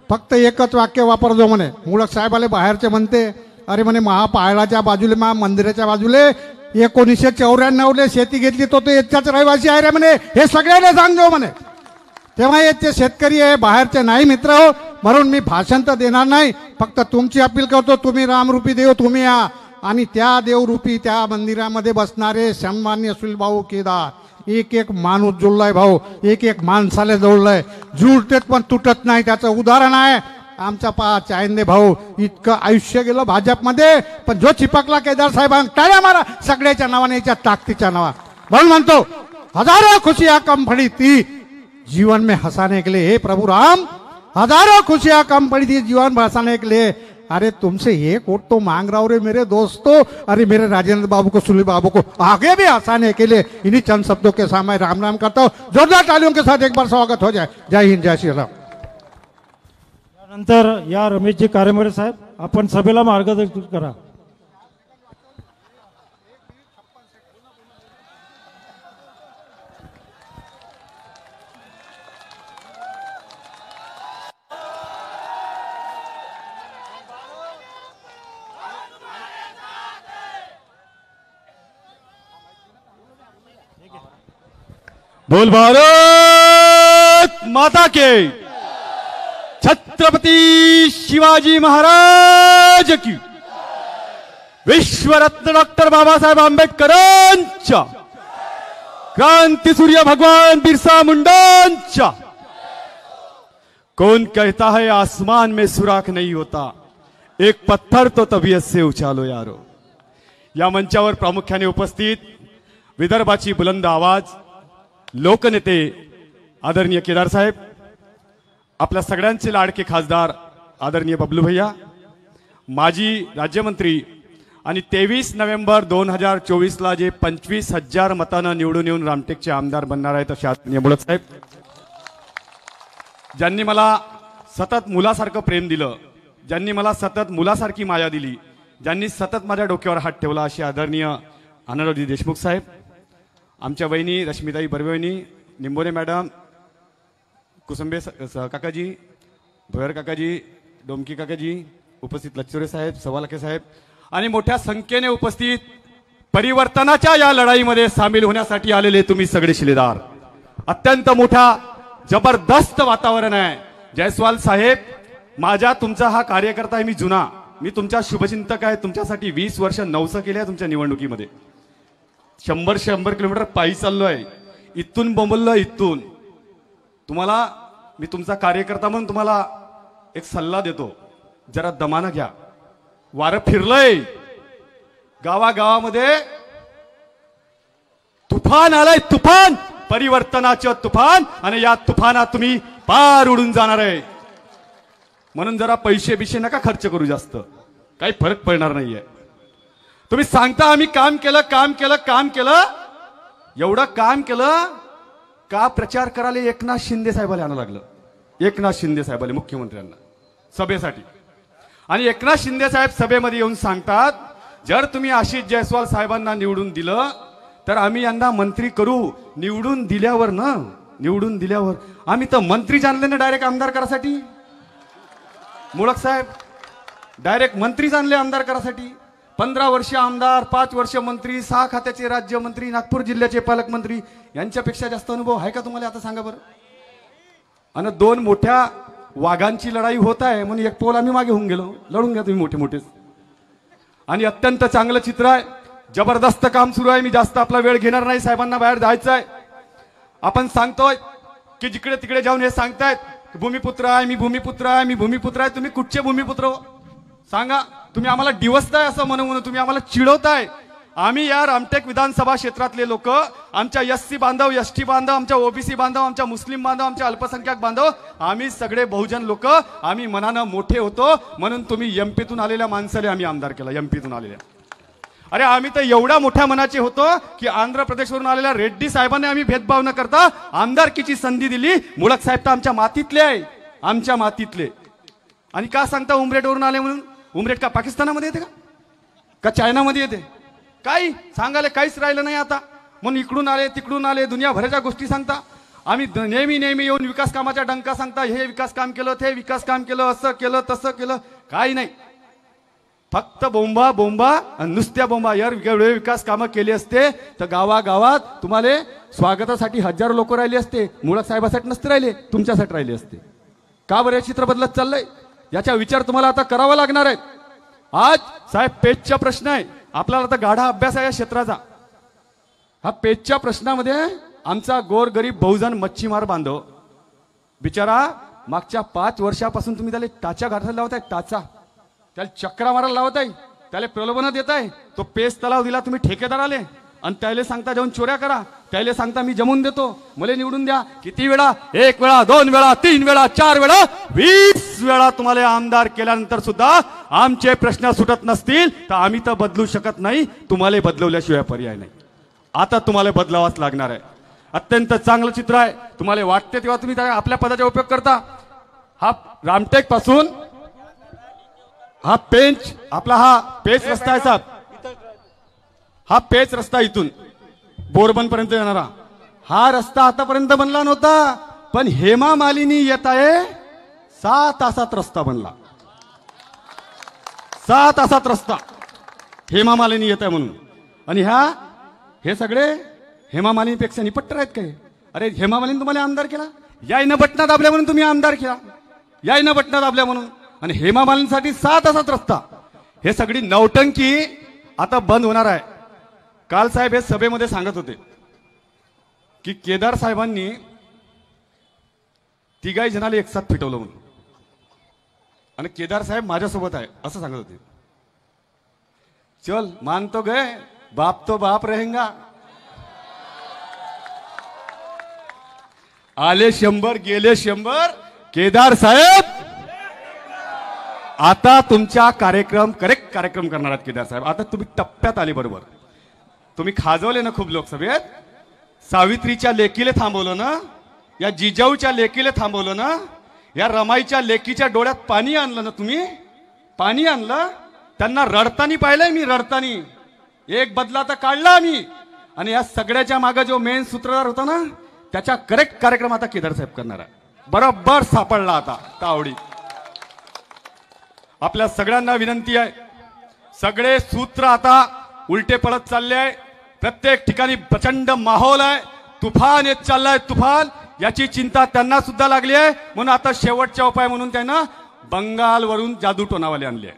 फक्त एकच वाक्य वापरतो. म्हणे मुळक साहेबाले बाहेरचे म्हणते, अरे म्हणे महापाळाच्या बाजूले मंदिराच्या बाजूले 1994 शेती घेतली तो याच्याच रहिवासी आहे रे म्हणे, हे सगळ्याला सांगतो म्हणे. तेव्हा याचे शेतकरी आहे, बाहेरचे नाही मित्र हो. म्हणून मी भाषण तर देणार नाही, फक्त तुमची अपील करतो, तुम्ही रामरूपी देव तुम्ही या आणि त्या देवरूपी त्या मंदिरामध्ये बसणारे सन्मान्य सुनील भाऊ केदार, एक माणूस जुळलाय भाऊ, एक माणसाला जोडलाय, जुळतेत पण तुटत नाही. त्याचं उदाहरण आहे आमचा चायंदे भाऊ. इतकं आयुष्य गेलं भाजपमध्ये, पण जो चिपकला केदार साहेबांना टाळ्या मारा सगळ्याच्या नावाने, याच्या ताकदीच्या नावा. म्हणून म्हणतो हजारों खुशियां कम पड़ी थी जीवन में हंसाने के लिए, हे प्रभु राम हजारों खुशियां कम पड़ी थी जीवन में हंसाने के लिए. अरे तुमसे एक वोट तो मांग रहा हूं रे मेरे दोस्तों, अरे मेरे राजेंद्र बाबू को, सुनील बाबू को आगे भी हंसाने के लिए. इन्हीं चंद शब्दों के साथ मैं राम राम करता हूं. जोरदार तालियों के साथ एक बार स्वागत हो जाए. जय हिंद, जय श्री राम. नंतर या रमेशजी कारेमोरे साहेब, आपण सभेला मार्गदर्शन करा. बोल भारत माता के, छत्रपती शिवाजी महाराज की, विश्वरत्न डॉक्टर बाबासाहेब आंबेडकरांच्या, क्रांतिसूर्य भगवान बिरसा मुंडांच्या. कौन कहता है आसमान में सुराख नहीं होता, एक पत्थर तो तबीयत से उछालो यारो. या मंचावर प्रामुख्याने उपस्थित विदर्भाची बुलंद आवाज लोकनेते आदरणीय केदार साहेब, आपल्या सगळ्यांचे लाडके खासदार आदरणीय बबलू भैया, माजी राज्यमंत्री आणि 23 नोव्हेंबर 2024 जे 25,000 मतानं निवडून येऊन रामटेकचे आमदार बनणार आहेत असे आदरणीय मुळक साहेब, ज्यांनी मला सतत मुलासारखं प्रेम दिलं, ज्यांनी मला सतत मुलासारखी माया दिली, ज्यांनी सतत माझ्या डोक्यावर हात ठेवला असे आदरणीय आनंदरावजी देशमुख साहेब, आमच्या वहिनी रश्मिताई बर्वे वहिनी, निंबोरे मॅडम, कुसुंबे काकाजी, भोयर काकाजी, डोमकी काकाजी, उपस्थित लच्चोरे साहेब, सवालके साहेब आणि मोठ्या संख्येने उपस्थित परिवर्तनाच्या या लढाईमध्ये सामील होण्यासाठी आलेले तुम्ही सगळे शिलेदार. अत्यंत मोठा जबरदस्त वातावरण आहे. जयस्वाल साहेब, माझ्या तुमचा हा कार्यकर्ता आहे, मी जुना, मी तुमचा शुभचिंतक आहे. तुमच्यासाठी 20 वर्ष नवसं केले आहे. तुमच्या निवडणुकीमध्ये 100 किलोमीटर पायी चाललोय, इथून बोंबललोय, इथून तुम्हाला मी तुमचा कार्यकर्ता म्हणून तुम्हाला एक सल्ला देतो, जरा दमानं घ्या. वारं फिरलंय, गावागावामध्ये तुफान आलंय, तुफान, परिवर्तनाचं तुफान, आणि या तुफानात तुम्ही पार उडून जाणार आहे. म्हणून जरा पैसे बिशे नका खर्च करू, जास्त काही फरक पडणार नाहीये. तुम्ही सांगता आम्ही काम केलं, काम केलं, काम केलं, एवढं काम केलं का प्रचार करायला एकनाथ शिंदे साहेबाला आणावं लागलं. एकनाथ शिंदे साहेबाला, मुख्यमंत्र्यांना सभेसाठी. आणि एकनाथ शिंदे साहेब सभेमध्ये येऊन सांगतात, जर तुम्ही आशिष जयस्वाल साहेबांना निवडून दिलं तर आम्ही यांना मंत्री करू. निवडून दिल्यावर ना, निवडून दिल्यावर आम्ही तर मंत्री जाणले ना डायरेक्ट आमदार करासाठी. मुळक साहेब डायरेक्ट मंत्री जाणले आमदार करासाठी. 15 वर्ष आमदार, 5 वर्ष मंत्री, 6 खात्याचे राज्यमंत्री, नागपूर जिल्ह्याचे पालकमंत्री, यांच्यापेक्षा जास्त अनुभव आहे का तुम्हाला? आता सांगा बरं. आणि दोन मोठ्या वाघांची लढाई होत आहे म्हणून एक पोल आम्ही मागे होऊन गेलो. लढून घ्या तुम्ही मोठे मोठेच. आणि अत्यंत चांगलं चित्र आहे, जबरदस्त काम सुरू आहे. मी जास्त आपला वेळ घेणार नाही, साहेबांना बाहेर जायचं आहे. आपण सांगतोय की जिकडे तिकडे जाऊन हे सांगतायत भूमिपुत्र आहे, मी भूमिपुत्र आहे, मी भूमिपुत्र आहे. तुम्ही कुठचे भूमिपुत्र हो सांगा? तुम्ही आम्हाला डिवसताय असं म्हणून तुम्ही आम्हाला चिडवताय. आम्ही या रामटेक विधानसभा क्षेत्रातले लोक, आमच्या एससी बांधव, एसटी बांधव, आमच्या ओबीसी बांधव, आमच्या मुस्लिम बांधव, आमच्या अल्पसंख्याक बांधव, आम्ही सगळे बहुजन लोक, आम्ही मनानं मोठे होतो म्हणून तुम्ही एमपीतून आलेल्या माणसाला आम्ही आमदार केला. एमपीतून आलेल्या, अरे आम्ही तर एवढ्या मोठ्या मनाचे होतो की आंध्र प्रदेशवरून आलेल्या रेड्डी साहेबांनी आम्ही भेदभाव न करता आमदारकीची संधी दिली. मुळक साहेब तर आमच्या मातीतले आहे, आमच्या मातीतले. आणि का सांगता उमरेटवरून आले म्हणून? उमरेट का पाकिस्तानामध्ये येते का चायनामध्ये येते? काही सांगायला काहीच राहिलं नाही आता. म्हणून इकडून आले तिकडून आले दुनियाभराच्या गोष्टी सांगता. आम्ही नेहमी नेहमी येऊन विकास कामाच्या डंका सांगता, हे विकास काम केलं, ते विकास काम केलं, असं केलं तसं केलं. काही नाही, फक्त बोंबा बोंबा आणि नुसत्या बोंबा. यार वेगळे विकास कामं केली असते तर गावागावात तुम्हाला स्वागतासाठी हजारो लोक राहिले असते. मुळक साहेबासाठी नसते राहिले, तुमच्यासाठी राहिले असते. का बरं चित्र बदलत चाललंय? याचा विचार तुम्हाला आता करावा लागणार आहे. आज साहेब पेचचा प्रश्न आहे, आपल्याला आता गाढा अभ्यास आहे या क्षेत्राचा. हा पेचच्या प्रश्नामध्ये आमचा गोरगरीब बहुजन मच्छीमार बांधव बिचारा मागच्या 5 वर्षापासून तुम्ही त्याला टाचा गाठायला लावताय, टाचा त्याला चक्रा मारायला लावताय, त्याला प्रलोभन देताय. तो पेच तलाव दिला तुम्ही ठेकेदार आले आणि त्याला सांगता जाऊन चोऱ्या करा, त्याला सांगता मी जमून देतो, मला निवडून द्या. किती वेळा? 1 वेळा, 2 वेळा, 3 वेळा, 4 वेळा, 20 वेळा तुम्हाला आमदार केल्यानंतर सुद्धा आमचे प्रश्न सुटत नसतील तर आम्ही तर बदलू शकत नाही. तुम्हाला बदलवल्याशिवाय पर्याय नाही. आता तुम्हाला बदलावाच लागणार आहे. अत्यंत चांगलं चित्र आहे. तुम्हाला वाटते तेव्हा तुम्ही आपल्या पदाचा उपयोग करता. हा रामटेक पासून हा पेंच आपला हा पेच रस्ता आहे साहेब, हा पेच रस्ता इथून बोरबन पर्यंत येणारा हा रस्ता आतापर्यंत बनला नव्हता. पण हेमा मालिनी येत आहे 6 तासात रस्ता बनला. 6 तासात रस्ता हेमा मालिनी येत आहे म्हणून. आणि हे सगळे हेमा मालिनीपेक्षा निपट्टर आहेत काय? अरे हेमा मालिनी तुम्हाला आमदार केला, यायनं बटना दाबल्या म्हणून तुम्ही आमदार केला, यायनं बटना दाबल्या म्हणून. आणि हेमा मालिनीसाठी 6 तासात रस्ता. हे सगळी नौटंकी आता बंद होणार आहे. काल साहेब हे सभेमध्ये सांगत होते की केदार साहेबांनी 3 जणाला एक साथ फिटवलं म्हणून. आणि केदार साहेब माझ्यासोबत आहे असं सांगत होते. चल मान तो गए, बाप तो बाप रहेगा. आले 100 गेले 100. केदार साहेब आता तुमच्या करेक्ट कार्यक्रम करणार आहात. केदार साहेब आता तुम्ही टप्प्यात आले. बरोबर तुम्ही खाजवले ना खूप लोकसभेत. सावित्रीच्या लेकीले थांबवलं ना, या जिजाऊच्या लेकीले थांबवलं ना, या रमाईच्या लेकीच्या डोळ्यात पाणी आणलं ना, तुम्ही पाणी आणलं. त्यांना रडतानी पाहिलंय मी, रडतानी. एक बदला तर काढला आम्ही. आणि या सगळ्याच्या मागे जो मेन सूत्रधार होता ना त्याच्या करेक्ट कार्यक्रम आता केदार साहेब करणार आहे. बरोबर सापडला आता तावडी. आपल्या सगळ्यांना विनंती आहे, सगळे सूत्र आता उलटे पडत चालले आहे. प्रत्येक ठिकाणी प्रचंड माहोल आहे, तुफान येत चाललाय तुफान. याची चिंता त्यांना सुद्धा लागली आहे. म्हणून आता शेवटचा उपाय म्हणून त्यांना बंगालवरून जादू टोनावाले आणले आहे.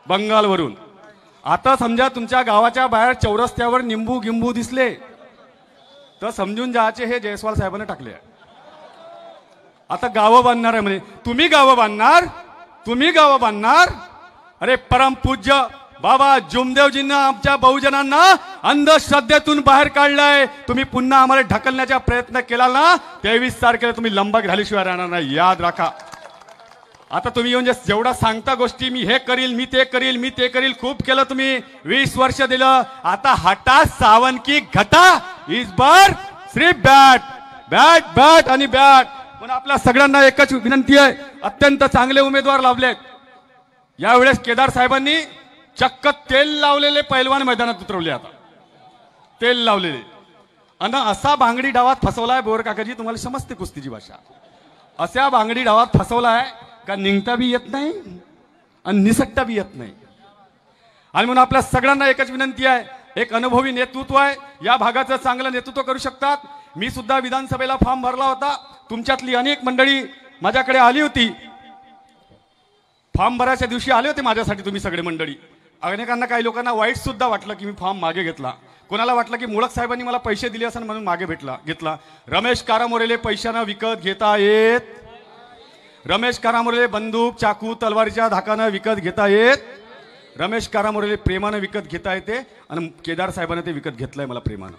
बंगालवरून आता समजा तुमच्या गावाच्या बाहेर चौरस्त्यावर निंबू गिंबू दिसले तर समजून जायचे हे जयस्वाल साहेबांनी टाकले आहे. आता गावं बांधणार आहे म्हणे. तुम्ही गावं बांधणार, तुम्ही गावं बांधणार. अरे परमपूज्य बाबा जुमदेवजींना आमच्या बहुजनांना अंधश्रद्धेतून बाहेर काढलंय. तुम्ही पुन्हा आम्हाला ढकलण्याचा प्रयत्न केला ना, 23 तारखेला तुम्ही लंबा घालीशिवाय राहणार नाही, याद राखा. आता तुम्ही येऊन जेवढा सांगता गोष्टी, मी हे करील, मी ते करील, मी ते करील, खूप केलं तुम्ही. 20 वर्ष दिलं. आता हटा सावन की घटा. इस बार सिर्फ बॅट बॅट बॅट आणि बॅट. पण आपल्या सगळ्यांना एकच विनंती आहे, अत्यंत चांगले उमेदवार लावलेत. यावेळेस केदार साहेबांनी चक्क तेल लावलेले पैलवान मैदानात उतरवले. आता तेल लावलेले. आणि असा भांगडी डावात फसवलाय बोर काकाजी, तुम्हाला समजते कुस्तीची भाषा. अशा भांगडी डावात फसवलाय का निघता बी येत नाही आणि निसटता बी येत नाही. आणि म्हणून आपल्या सगळ्यांना एकच विनंती आहे, एक अनुभवी नेतृत्व आहे, या भागाचं चांगलं नेतृत्व करू शकतात. मी सुद्धा विधानसभेला फॉर्म भरला होता. तुमच्यातली अनेक मंडळी माझ्याकडे आली होती. फॉर्म भरायच्या दिवशी आले होते माझ्यासाठी तुम्ही सगळे मंडळी. अनेकांना, काही लोकांना वाईट सुद्धा वाटलं की मी फॉर्म मागे घेतला. कोणाला वाटलं की मुळक साहेबांनी मला पैसे दिले असं म्हणून मागे घेतला. रमेश कारामोरेले पैशानं विकत घेता येत. रमेश कारामोरेले बंदूक, चाकू, तलवारीच्या धाकानं विकत घेता येत. रमेश कारामोरेले प्रेमानं विकत घेता येते. आणि केदार साहेबांना ते विकत घेतलंय मला प्रेमानं.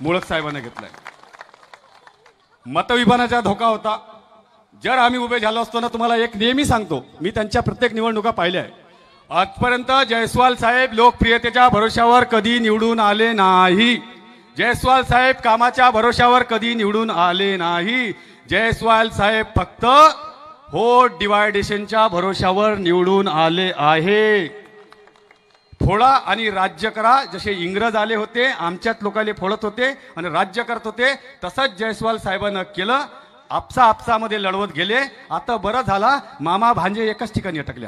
मुळक साहेबांना घेतलंय. मतविभाजनाचा धोका होता. जर आम्ही उभे झालो असतो ना, तुम्हाला एक नेहमी सांगतो, मी त्यांच्या प्रत्येक निवडणुका पाहिल्या आहे. आजपर्यंत जयस्वाल साहेब लोकप्रियतेच्या भरोशावर कधी निवडून आले नाही. जयस्वाल साहेब कामाच्या भरोशावर कधी निवडून आले नाही. जयस्वाल साहेब फक्त व्होट डिवायडेशनच्या भरोशावर निवडून आले आहे. फोडा आणि राज्य करा. जसे इंग्रज आले होते, आमच्यात लोकांना फोडत होते आणि राज्य करत होते, तसंच जयस्वाल साहेबांना केलं. आपसामध्ये लढवत गेले. आता बरं झाला, मामा भांजे एकाच ठिकाणी अटकले.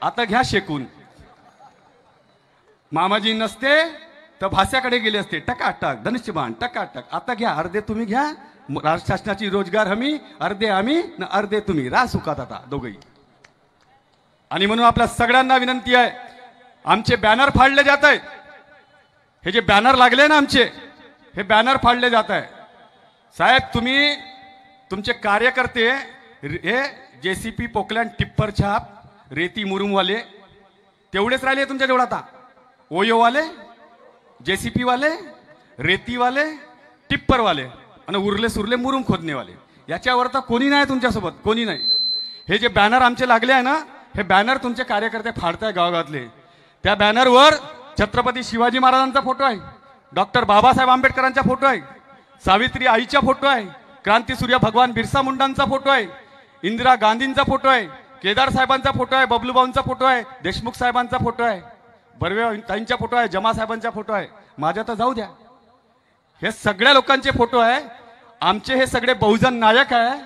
आता घ्या शेकून. मामाजी नसते तर भास्याकडे गेले असते, टकाटक धनुष्यबाण टकाटक. आता घ्या, अर्धे तुम्ही घ्या, राज्य शासनाची रोजगार हमी, अर्धे आम्ही न अर्धे तुम्ही. रा सुखात आता दोघंही. आणि म्हणून आपल्या सगळ्यांना विनंती आहे, आमचे बॅनर फाडले जात आहेत. हे जे बॅनर लागले ना आमचे, हे बॅनर फाडले जात आहे. साहेब, तुम्ही तुमचे कार्यकर्ते हे JCP पोकलँड टिप्पर छाप, रेती मुरुमवाले तेवढेच राहिले तुमच्या जवळ आता. ओयोवाले, JCP वाले, रेतीवाले, टिप्परवाले आणि उरले सुरले मुरुम खोदनेवाले. याच्यावर तर कोणी नाही तुमच्यासोबत, कोणी नाही. हे जे बॅनर आमचे लागले आहे ना, हे बॅनर तुमचे कार्यकर्ते फाडताय गावागावातले. त्या बॅनरवर छत्रपती शिवाजी महाराजांचा फोटो आहे, डॉक्टर बाबासाहेब आंबेडकरांचा फोटो आहे, सावित्री आईचा फोटो आहे, क्रांतीसूर्य भगवान बिरसा मुंडांचा फोटो आहे, इंदिरा गांधींचा फोटो आहे, केदार साहेबांचा फोटो आहे, बबलूभाऊंचा फोटो आहे, देशमुख साहेबांचा फोटो आहे, बर्वे ताईंचा फोटो आहे, जमा साहेबांचा फोटो आहे. माझ्या तर जाऊ द्या, हे सगळ्या लोकांचे फोटो आहे. आमचे हे सगळे बहुजन नायक आहे.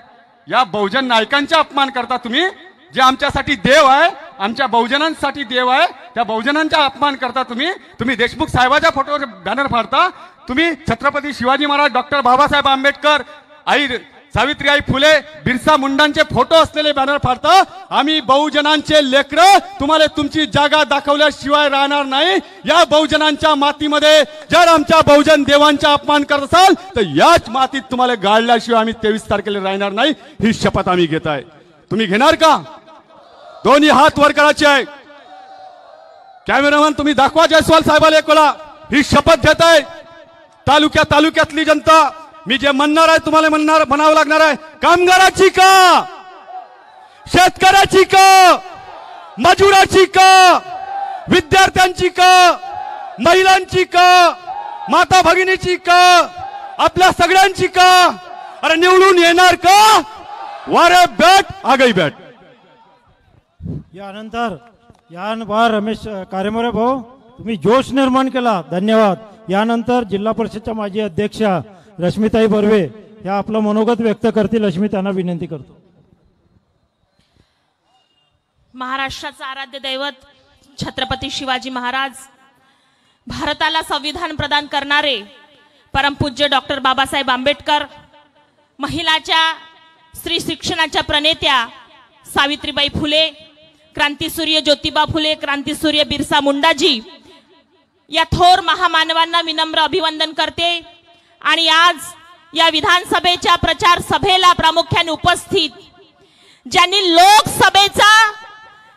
या बहुजन नायकांचा अपमान करता तुम्ही. जे आमच्यासाठी देव आहे, आमच्या बहुजनांसाठी देव आहे, त्या बहुजनांचा अपमान करता तुम्ही. तुम्ही देशमुख साहेबांच्या फोटोवर बॅनर फाडता. तुम्ही छत्रपती शिवाजी महाराज, डॉक्टर बाबासाहेब आंबेडकर, आई सावित्रीबाई फुले, बिरसा मुंडांचे फोटो असलेले बॅनर फाडता. आम्ही बहुजनांचे लेकरं तुम्हाला तुमची जागा दाखवल्याशिवाय राहणार नाही. या बहुजनांच्या मातीमध्ये जर आमच्या बहुजन देवांचा अपमान करत असाल तर याच मातीत तुम्हाला गाळल्याशिवाय आम्ही 23 तारखेला राहणार नाही. ही शपथ आम्ही घेत आहे. तुम्ही घेणार का? दोन्ही हात वर करायचे आहे. कॅमेरामॅन तुम्ही दाखवा जयस्वाल साहेबाला एकोला. ही शपथ घेत आहे. तालुक्यातली जनता, मी जे म्हणणार आहे तुम्हाला म्हणावं लागणार आहे. कामगाराची का, शेतकऱ्याची का, मजुराची का, विद्यार्थ्यांची का, महिलांची का, माता भगिनीची का, आपल्या सगळ्यांची का? अरे निवडून येणार का? वारे बॅट आगई बॅट. यानंतर रमेश कारेमोरे भाऊ, तुम्ही जोश निर्माण केला, धन्यवाद. यानंतर जिल्हा परिषदच्या माजी अध्यक्षा रश्मिताई बर्वे ह्या आपलं मनोगत व्यक्त करतील, अशी मी त्यांना विनंती करतो. महाराष्ट्राचं आराध्य दैवत छत्रपती शिवाजी महाराज, भारताला संविधान प्रदान करणारे परमपूज्य डॉक्टर बाबासाहेब आंबेडकर, महिलाच्या स्त्री शिक्षणाच्या प्रणेत्या सावित्रीबाई फुले, क्रांतीसूर्य ज्योतिबा फुले, क्रांतीसूर्य बिरसा मुंडाजी या थोर महामानवांना विनम्र अभिवंदन करते. आणि आज या विधानसभेच्या प्रचार सभेला प्रामुख्याने उपस्थित, ज्यांनी लोकसभेचा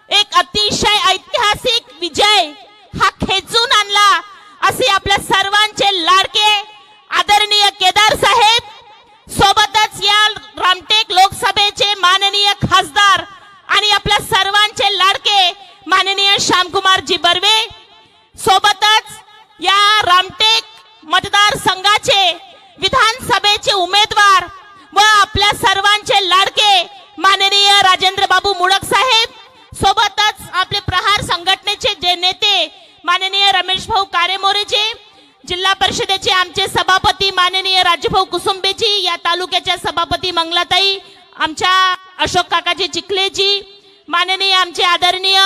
एक अतिशय ऐतिहासिक विजय हा खेचून आणला, असे आपल्या सर्वांचे लाडके आदरणीय केदार साहेब, सोबतच या रामटेक लोकसभेचे माननीय खासदार आणि आपल्या सर्वांचे लाडके माननीय श्यामकुमारजी बर्वे, सोबतच या रामटेक मतदारसंघाचे विधानसभेचे उमेदवार व आपल्या सर्वांचे लाडके माननीय राजेंद्र बाबू मुळक साहेब, सोबतच आपले प्रहार संघटनेचे जे नेते माननीय रमेश भाऊ कारेमोरेजी, जिल्हा परिषदेचे आमचे सभापती माननीय राजभाऊ कुसुंबेजी, या तालुक्याच्या सभापती मंगलाताई, आमच्या अशोक काकाजी चिखलेजी, माननीय आमचे आदरणीय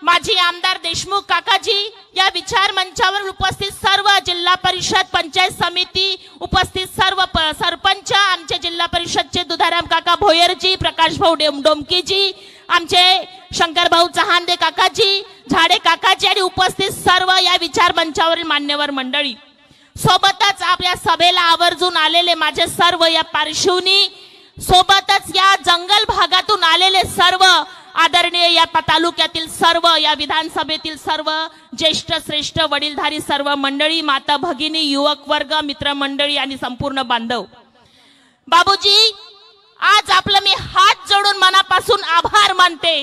माजी आमदार देशमुख काकाजी, या विचार मंचावर उपस्थित सर्व जिल्हा परिषद पंचायत समिती उपस्थित सर्व सरपंच, आमचे जिल्हा परिषदचे दुधाराम काका भोयरजी, प्रकाश भाऊ डोमकीजी, आमचे शंकर भाऊ चहांदे काकाजी, झाडे काकाजी आणि उपस्थित सर्व या विचार मंचावरील मान्यवर मंडळी, सोबतच आपल्या सभेला आवर्जून आलेले माझे सर्व या पार्श्वनी, सोबतच या जंगल भागातून आलेले सर्व आदरणीय या तालुक्यातील सर्व या विधानसभेतील सर्व ज्येष्ठ श्रेष्ठ वडीलधारी सर्व मंडळी, माता भगिनी, युवक वर्ग, मित्रमंडळी आणि संपूर्ण बांधव, बाबूजी आज आपलं मी हात जोडून मनापासून आभार मानते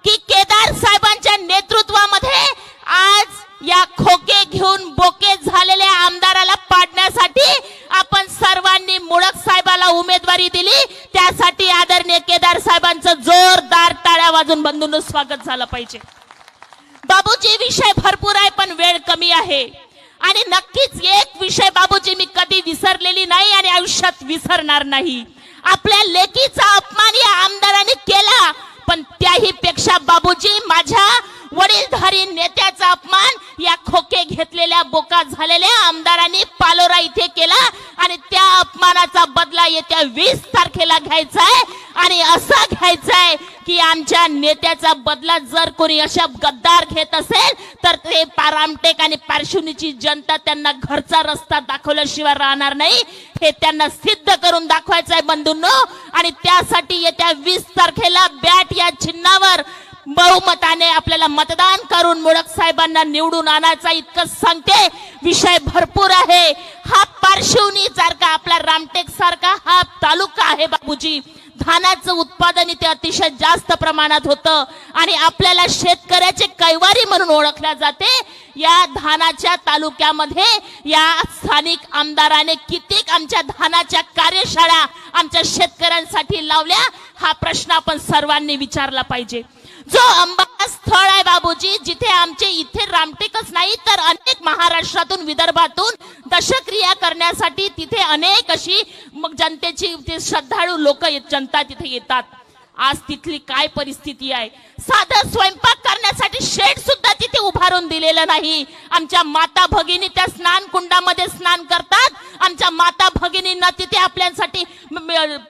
की केदार साहेबांच्या नेतृत्वामध्ये आज या खोके घेऊन बोके झालेल्या आमदाराला पाडण्यासाठी आपण सर्वांनी मुळक साहेबाला उमेदवारी दिली। त्यासाठी आदरणीय केदार साहेबांचं जोरदार टाळ्या वाजून बंधूंनो स्वागत झालं पाहिजे। बाबूजी विषय भरपूर आहे पण वेळ कमी आहे आणि नक्कीच एक विषय बाबूजी मी कधी विसरलेली नाही आणि आयुष्यात विसरणार नाही। आपल्या लेकीचा अपमान या आमदारांनी केला, पण त्याही पेक्षा बाबूजी माझ्या वडीलधारी नेत्याचा अपमान या खोके घेतलेल्या बोका झालेल्या आमदारांनी पालोरा इथे केला आणि त्या अपमानाचा बदला येत्या 20 तारखेला घ्यायचा आहे आणि असा घ्यायचा आहे की आमच्या नेत्याचा बदला जर कोणी अशा गद्दार घेत असेल तर ते रामटेक आणि पार्श्वनीची जनता त्यांना घरचा रस्ता दाखवल्याशिवाय राहणार नाही, हे त्यांना सिद्ध करून दाखवायचं आहे बंधूंनो। आणि त्यासाठी येत्या 20 तारखेला बॅट या चिन्हावर बहुमताने आपल्याला मतदान करून मुळक साहेबांना निवडून आणायचा इतकंच सांगते। विषय भरपूर आहे। हा पार्श्वनी सारखा आपला रामटेक सारखा हा तालुका आहे बाबूजी, धानाचं उत्पादन इथे अतिशय जास्त प्रमाणात होतं आणि आपल्याला शेतकऱ्याचे कैवारी म्हणून ओळखल्या जाते। या धानाच्या तालुक्यामध्ये या स्थानिक आमदाराने कित्येक आमच्या धानाच्या कार्यशाळा आमच्या शेतकऱ्यांसाठी लावल्या, हा प्रश्न आपण सर्वांनी विचारला पाहिजे। जो अंबाला स्थळ आहे बाबूजी, जिथे आमचे इथे रामटेकच नाही तर अनेक महाराष्ट्रातून विदर्भातून दशक्रिया करण्यासाठी तिथे अनेक अशी मग जनतेची श्रद्धाळू लोक जनता तिथे येतात। आज तिथली काय परिस्थिती आहे, साधं स्वयंपाक करण्यासाठी शेड सुद्धा तिथे उभारून दिलेलं नाही। आमच्या माता भगिनी त्या स्नान कुंडामध्ये स्नान करतात, आमच्या माता भगिनींना तिथे आपल्यासाठी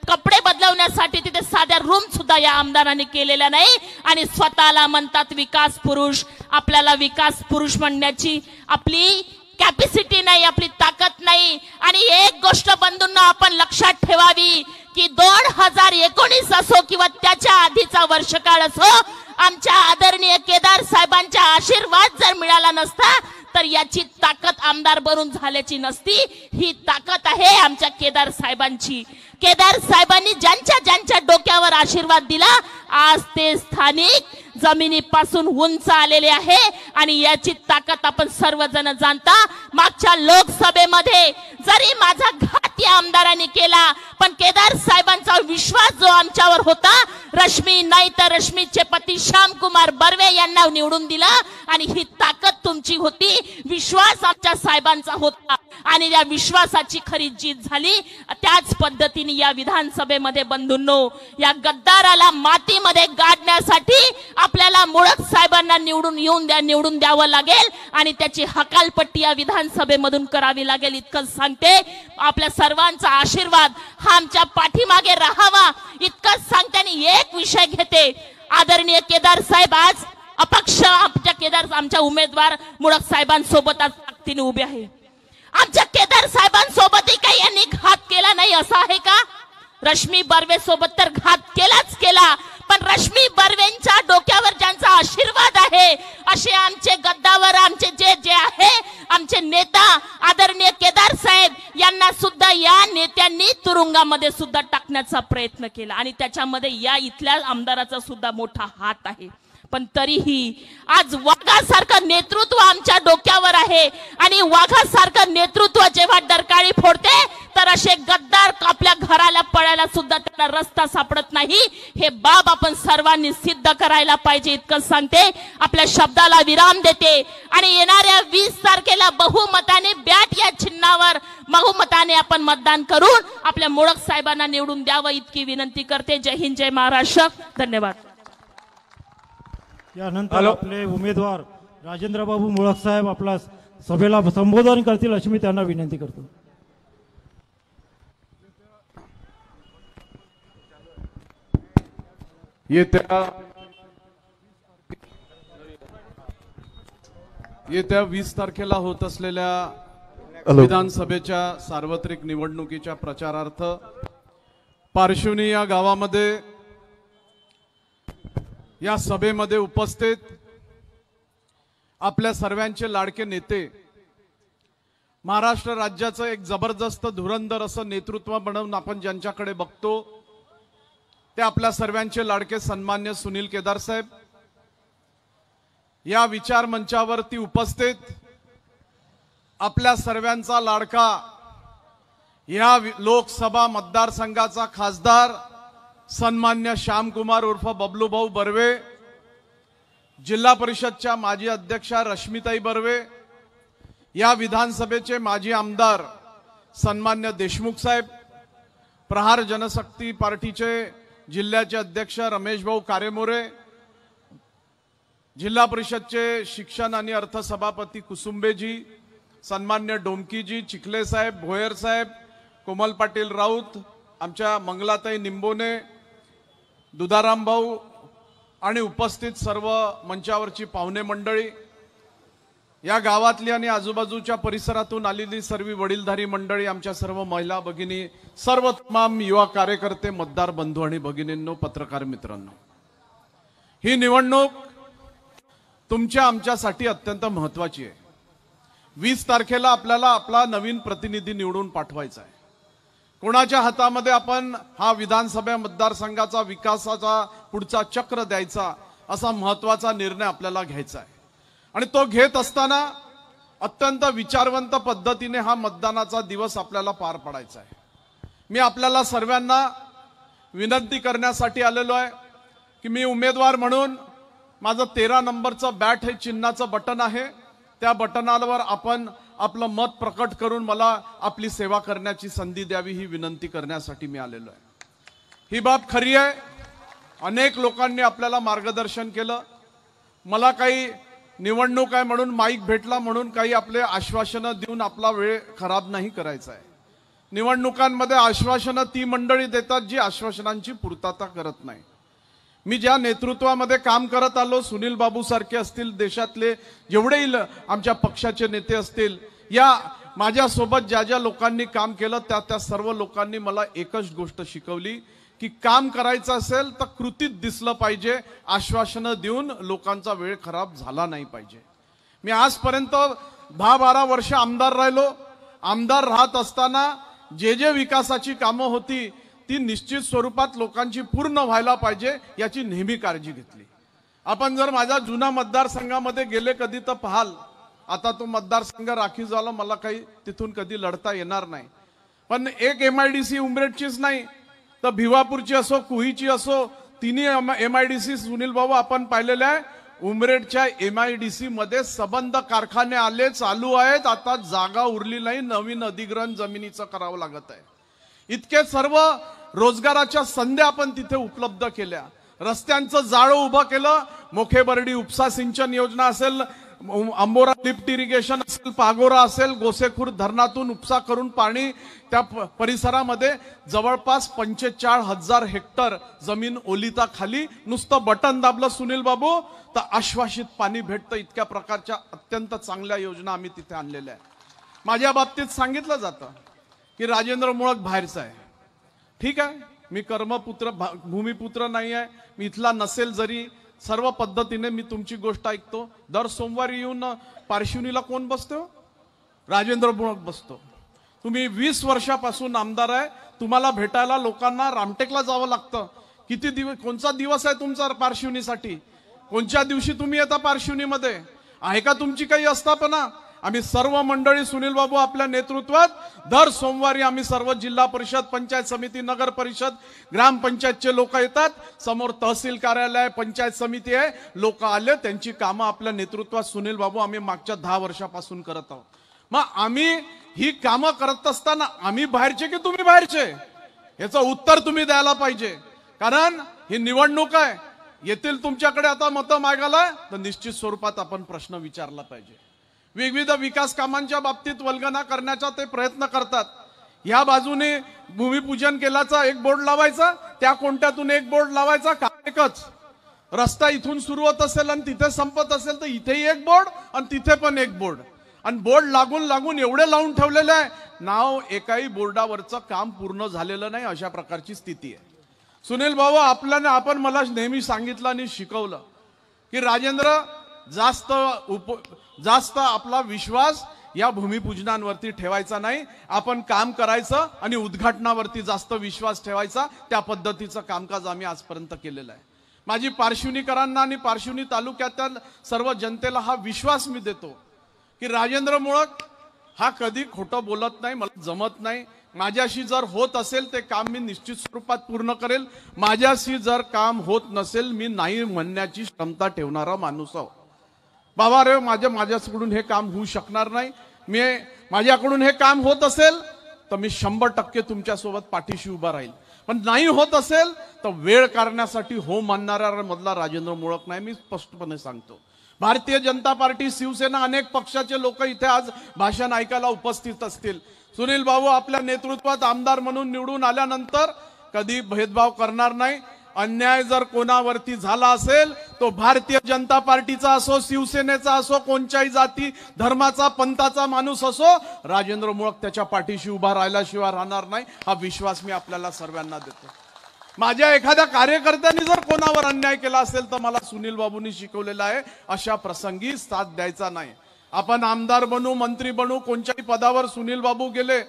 कपडे बदलवण्यासाठी तिथे साध्या रूम सुद्धा या आमदारांनी केलेल्या नाही आणि स्वतःला म्हणतात विकास पुरुष। आपल्याला विकास पुरुष म्हणण्याची आपली कॅपॅसिटी नाही, आपली ताकद नाही। आणि एक गोष्ट बंधूंना आपण लक्षात ठेवावी की 2019 असो किंवा त्याच्या आधीचा वर्षकाळ असो, आमच्या आदरणीय केदार साहेबांचा आशीर्वाद जर मिळाला नसता तर याची ताकद आमदार बनून झाल्याची नसती। ही ताकद आहे आमच्या केदार साहेबांची। केदार साहेबांनी ज्यांच्या ज्यांच्या डोक्यावर आशीर्वाद दिला आज ते स्थानिक जमिनीपासून उंच आलेले आहे आणि याची ताकद आपण सर्वजण जाणता। मागच्या लोकसभेमध्ये जरी माझा घात या आमदारांनी केला पण केदार साहेबांचा विश्वास जो आमच्यावर होता, रश्मी नाही तर रश्मीचे पती श्याम कुमार बर्वे यांना निवडून दिला आणि ही ताकद तुमची होती, विश्वास आमच्या साहेबांचा होता आणि या विश्वासाची खरी जीत झाली। त्याच पद्धतीने या विधानसभेमध्ये बंधूंनो या मातीमध्ये गाडण्यासाठी आपल्याला मुळक साहेबांना निवडून द्यावं लागेल आणि त्याची हकालपट्टी या विधानसभेमधून करावी लागेल इतकंच सांगते। आपल्या सर्वांचा आशीर्वाद हा आमच्या पाठीमागे राहावा इतकंच सांगते आणि एक विषय घेते। आदरणीय केदार साहेब आज अपक्ष आमच्या उमेदवार मुळक साहेबांसोबत आज ताकदीने उभे आहे। आमच्या केदार साहेबांसोबतही काही यांनी घात केला नाही असं आहे का? रश्मी बर्वे सोबत तर घात केला, पण रश्मी बर्वेंच्या डोक्यावर ज्यांचा आशीर्वाद आहे असे आमचे गद्दावर आमचे जे आहे आमचे नेता आदरणीय केदार साहेब यांना सुद्धा या नेत्यांनी तुरुंगामध्ये सुद्धा टाकण्याचा प्रयत्न केला आणि त्याच्यामध्ये या इथल्या आमदाराचा सुद्धा मोठा हात आहे। पण तरीही आज वाघासारखं नेतृत्व आमच्या डोक्यावर आहे आणि वाघासारखं नेतृत्व जेव्हा डरकाळी फोडते तर असे गद्दार आपल्या घराला पळायला सुद्धा त्यांना रस्ता सापडत नाही। हे बाब आपण सर्वांनी सिद्ध करायला पाहिजे इतकं सांगते। आपल्या शब्दाला विराम देते आणि येणाऱ्या 20 तारखेला बहुमताने बॅट या चिन्हावर बहुमताने आपण मतदान करून आपल्या मुळक साहेबांना निवडून द्यावं इतकी विनंती करते। जय हिंद, जय महाराष्ट्र, धन्यवाद। यानंतर आपले उमेदवार राजेंद्रबाबू मुळक साहेब आपला सभेला संबोधन करतील अशी मी त्यांना विनंती करतो. येत्या 20 तारखेला होत असलेल्या विधानसभेच्या सार्वत्रिक निवडणुकीच्या प्रचारार्थ पारशिवनी या गावामध्ये या सभेमध्ये उपस्थित आपल्या सर्वांचे लाडके नेते, महाराष्ट्र राज्याचं एक जबरदस्त धुरंधर असं नेतृत्व बनवून आपण ज्यांच्याकडे बघतो ते आपल्या सर्वांचे लाडके सन्मान्य सुनील केदार साहेब या विचार मंचावरती उपस्थित आपल्या सर्वांचा लाडका या लोकसभा मतदारसंघाचा खासदार सन्मान्य श्यामकुमार उर्फ बबलू भाऊ बर्वे, जिल्हा परिषदच्या माजी अध्यक्षा रश्मिताई बर्वे, या विधानसभेचे माजी आमदार सन्मान्य देशमुख साहेब, प्रहार जनशक्ती पार्टीचे जिल्ह्याचे अध्यक्ष रमेश भाऊ कारेमोरे, जिल्हा परिषदचे शिक्षण आणि अर्थ सभापती कुसुंबेजी, सन्मान्य डोमकीजी, चिखले साहेब, भोयर साहेब, कोमल पाटील राऊत, आमच्या मंगलाताई निंबोने, दुधाराम भाऊ आणि उपस्थित सर्व मंचावरची पाहुणे मंडळी, या गावातली आणि आजूबाजूच्या परिसरातून आलेली सर्व वडीलधारी मंडळी, आमच्या सर्व महिला भगिनी, सर्व तमाम युवा कार्यकर्ते, मतदार बंधू आणि भगिनींनो, पत्रकार मित्रांनो, ही निवडणूक तुमच्या आमच्यासाठी अत्यंत महत्त्वाची आहे. 20 तारखेला आपल्याला आपला नवीन प्रतिनिधी निवडून पाठवायचा आहे. कोणाच्या हातामध्ये आपण हा विधानसभा मतदारसंघाचा विकासाचा पुढचा चक्र द्यायचा असा महत्त्वाचा निर्णय आपल्याला घ्यायचा आहे. आणि तो घेत असताना अत्यंत विचारवंत पद्धतीने हा मतदानाचा दिवस आपल्याला पार पाडायचा आहे. मी आपल्याला सर्वांना विनंती करण्यासाठी आलेलो आहे की मी उमेदवार म्हणून माझं 13 नंबरचं बॅट हे चिन्हाचं बटन आहे, त्या बटनावर आपण आपलं मत प्रकट करून मला आपली सेवा करण्याची संधी द्यावी ही विनंती करण्यासाठी मी आलेलो आहे. ही बाब खरी आहे. अनेक लोकांनी आपल्याला मार्गदर्शन केलं. मला काही निवडणूक आहे म्हणून माईक भेटला म्हणून काही आपले आश्वासनं देऊन आपला वेळ खराब नाही करायचा आहे. निवडणुकांमध्ये आश्वासनं ती मंडळी देतात जी आश्वासनांची पूर्तता करत नाही. मी ज्या नेतृत्वामध्ये काम करत आलो, सुनील बाबू सारखे असतील, देशातले जेवढेही आमच्या पक्षाचे नेते असतील, या माझ्यासोबत ज्या ज्या लोकांनी काम केलं त्या सर्व लोकांनी मला एकच गोष्ट शिकवली की काम करायचं असेल तर कृतीत दिसलं पाहिजे, आश्वासनं देऊन लोकांचा वेळ खराब झाला नाही पाहिजे. मी आजपर्यंत 10-12 वर्ष आमदार राहिलो. आमदार राहत असताना जे विकासाची कामं होती ती निश्चित स्वरूपात लोकांची पूर्ण व्हायला पाहिजे याची नेहमी काळजी घेतली. आपण जर माझ्या जुना मतदारसंघामध्ये गेले कधी तर पाहाल, आता तो मतदारसंघ राखीव झाला, मला काही तिथून कधी लढता येणार नाही. पण एक MIDC उमरेडचीच नाही तर भिवापूरची असो, कुहीची असो, तिन्ही MIDC सुनील भाऊ आपण पाहिलेले आहे. उमरेडच्या MIDC मध्ये सबंध कारखाने आले, चालू आहेत. आता जागा उरली नाही, नवीन अधिग्रहण जमिनीचं करावं लागत आहे. इतके सर्व रोजगाराच्या संधी आपण तिथे उपलब्ध केल्या. रस्त्यांचं जाळं उभं केलं. मोखेबर्डी उपसा सिंचन योजना असेल, अंबोरा लिफ्ट इरिगेशन असेल, पागोरा असेल, गोसेखुर्द धरणातून उपसा करून पाणी त्या परिसरामध्ये जवळपास 45,000 हेक्टर जमीन ओलिता खाली नुसतं बटन दाबलं सुनील बाबू तर आश्वासित पाणी भेटतं. इतक्या प्रकारच्या अत्यंत चांगल्या योजना आम्ही तिथे आणलेल्या आहेत. माझ्या बाबतीत सांगितलं जातं की राजेंद्र मुळक बाहेरचा आहे. ठीक आहे, मी कर्मपुत्र भूमिपुत्र नाही आहे, मी इथला नसेल जरी सर्व पद्धतीने मी तुमची गोष्ट ऐकतो. दर सोमवारी येऊन पारशिवनीला कोण बसतो? राजेंद्र मुळक बसतो. तुम्ही 20 वर्षापासून आमदार आहे, तुम्हाला भेटायला लोकांना रामटेकला जावं लागतं. किती दिवस, कोणता दिवस आहे तुमचा पारशिवनीसाठी? कोणत्या दिवशी तुम्ही येता पारशिवनीमध्ये? आहे का तुमची काही आस्थापना? आम्ही सर्व मंडळी सुनील बाबू आपल्या नेतृत्वात दर सोमवारी आम्ही सर्व जिल्हा परिषद, पंचायत समिती, नगर परिषद, ग्रामपंचायतचे लोक येतात. समोर तहसील कार्यालय, पंचायत समिती आहे, लोक आले, त्यांची कामं आपल्या नेतृत्वात सुनील बाबू आम्ही मागच्या 10 वर्षापासून करत आहोत. मग आम्ही ही कामं करत असताना आम्ही बाहेरचे की तुम्ही बाहेरचे, याचं उत्तर तुम्ही द्यायला पाहिजे. कारण ही निवडणूक आहे. येतील तुमच्याकडे आता मतं मागायला, तर निश्चित स्वरूपात आपण प्रश्न विचारला पाहिजे. विविध विकास कामांच्या बाबतीत वल्गना करण्याचा ते प्रयत्न करतात. या बाजूने भूमिपूजन केल्याचा एक बोर्ड लावायचा, त्या कोणत्यातून एक बोर्ड लावायचा, का एकच रस्ता इथून सुरू होत असेल आणि तिथे संपत असेल तर इथेही एक बोर्ड आणि तिथे पण एक बोर्ड, आणि बोर्ड लागून लागून एवढे लावून ठेवलेले आहे, नाव एकाही बोर्डावरचं काम पूर्ण झालेलं नाही, अशा प्रकारची स्थिती आहे. सुनील भाऊ, आपण मला नेहमी सांगितलं आणि शिकवलं की राजेंद्र, जास्त आपला विश्वास या भूमिपूजनांवरती ठेवायचा नाही, आपण काम करायचं आणि उद्घाटनावरती जास्त विश्वास ठेवायचा. त्या पद्धतीचं कामकाज आम्ही आजपर्यंत केलेलं आहे. माझी पारशिवनीकरांना आणि पारशिवनी तालुक्यातील सर्व जनतेला हा विश्वास मी देतो की राजेंद्र मुळक हा कधी खोटं बोलत नाही, मला जमत नाही. माझ्याशी जर होत असेल ते काम मी निश्चित स्वरूपात पूर्ण करेल. माझ्याशी जर काम होत नसेल, मी नाही म्हणण्याची क्षमता ठेवणारा माणूस आहो. बाबा रे, माझ्याकडून हे काम होऊ शकणार नाही, माझ्याकडून हे काम होत असेल तर मी 100% तुमच्यासोबत पाठीशी उभा राहील, पण नाही होत असेल तर वेळ काढण्यासाठी हो मानणारा मधला राजेंद्र मुळक नाही, मी स्पष्टपणे सांगतो. भारतीय जनता पार्टी, शिवसेना, अनेक पक्षाचे लोक इथे आज भाषण ऐकायला उपस्थित असतील. सुनील भाऊ आपल्या नेतृत्वात आमदार म्हणून निवडून आल्यानंतर कधी भेदभाव करणार नाही. अन्याय जर कोणावरती झाला असेल तो भारतीय जनता पार्टीचा असो, शिवसेनेचा असो, कोणत्याही जाती धर्माचा पंथाचा माणूस असो, राजेंद्र मुळक त्याच्या पाठीशी उभा राहिल्याशिवाय राहणार नाही, हा विश्वास मी आपल्याला सर्वांना देतो. माझ्या एखाद्या कार्यकर्त्यांनी जर कोणावर अन्याय केला असेल तर मला सुनील बाबूंनी शिकवलेलं आहे, अशा प्रसंगी साथ द्यायचा नाही. आपण आमदार बनू, मंत्री बनू, कोणत्याही पदावर सुनील बाबू गेले,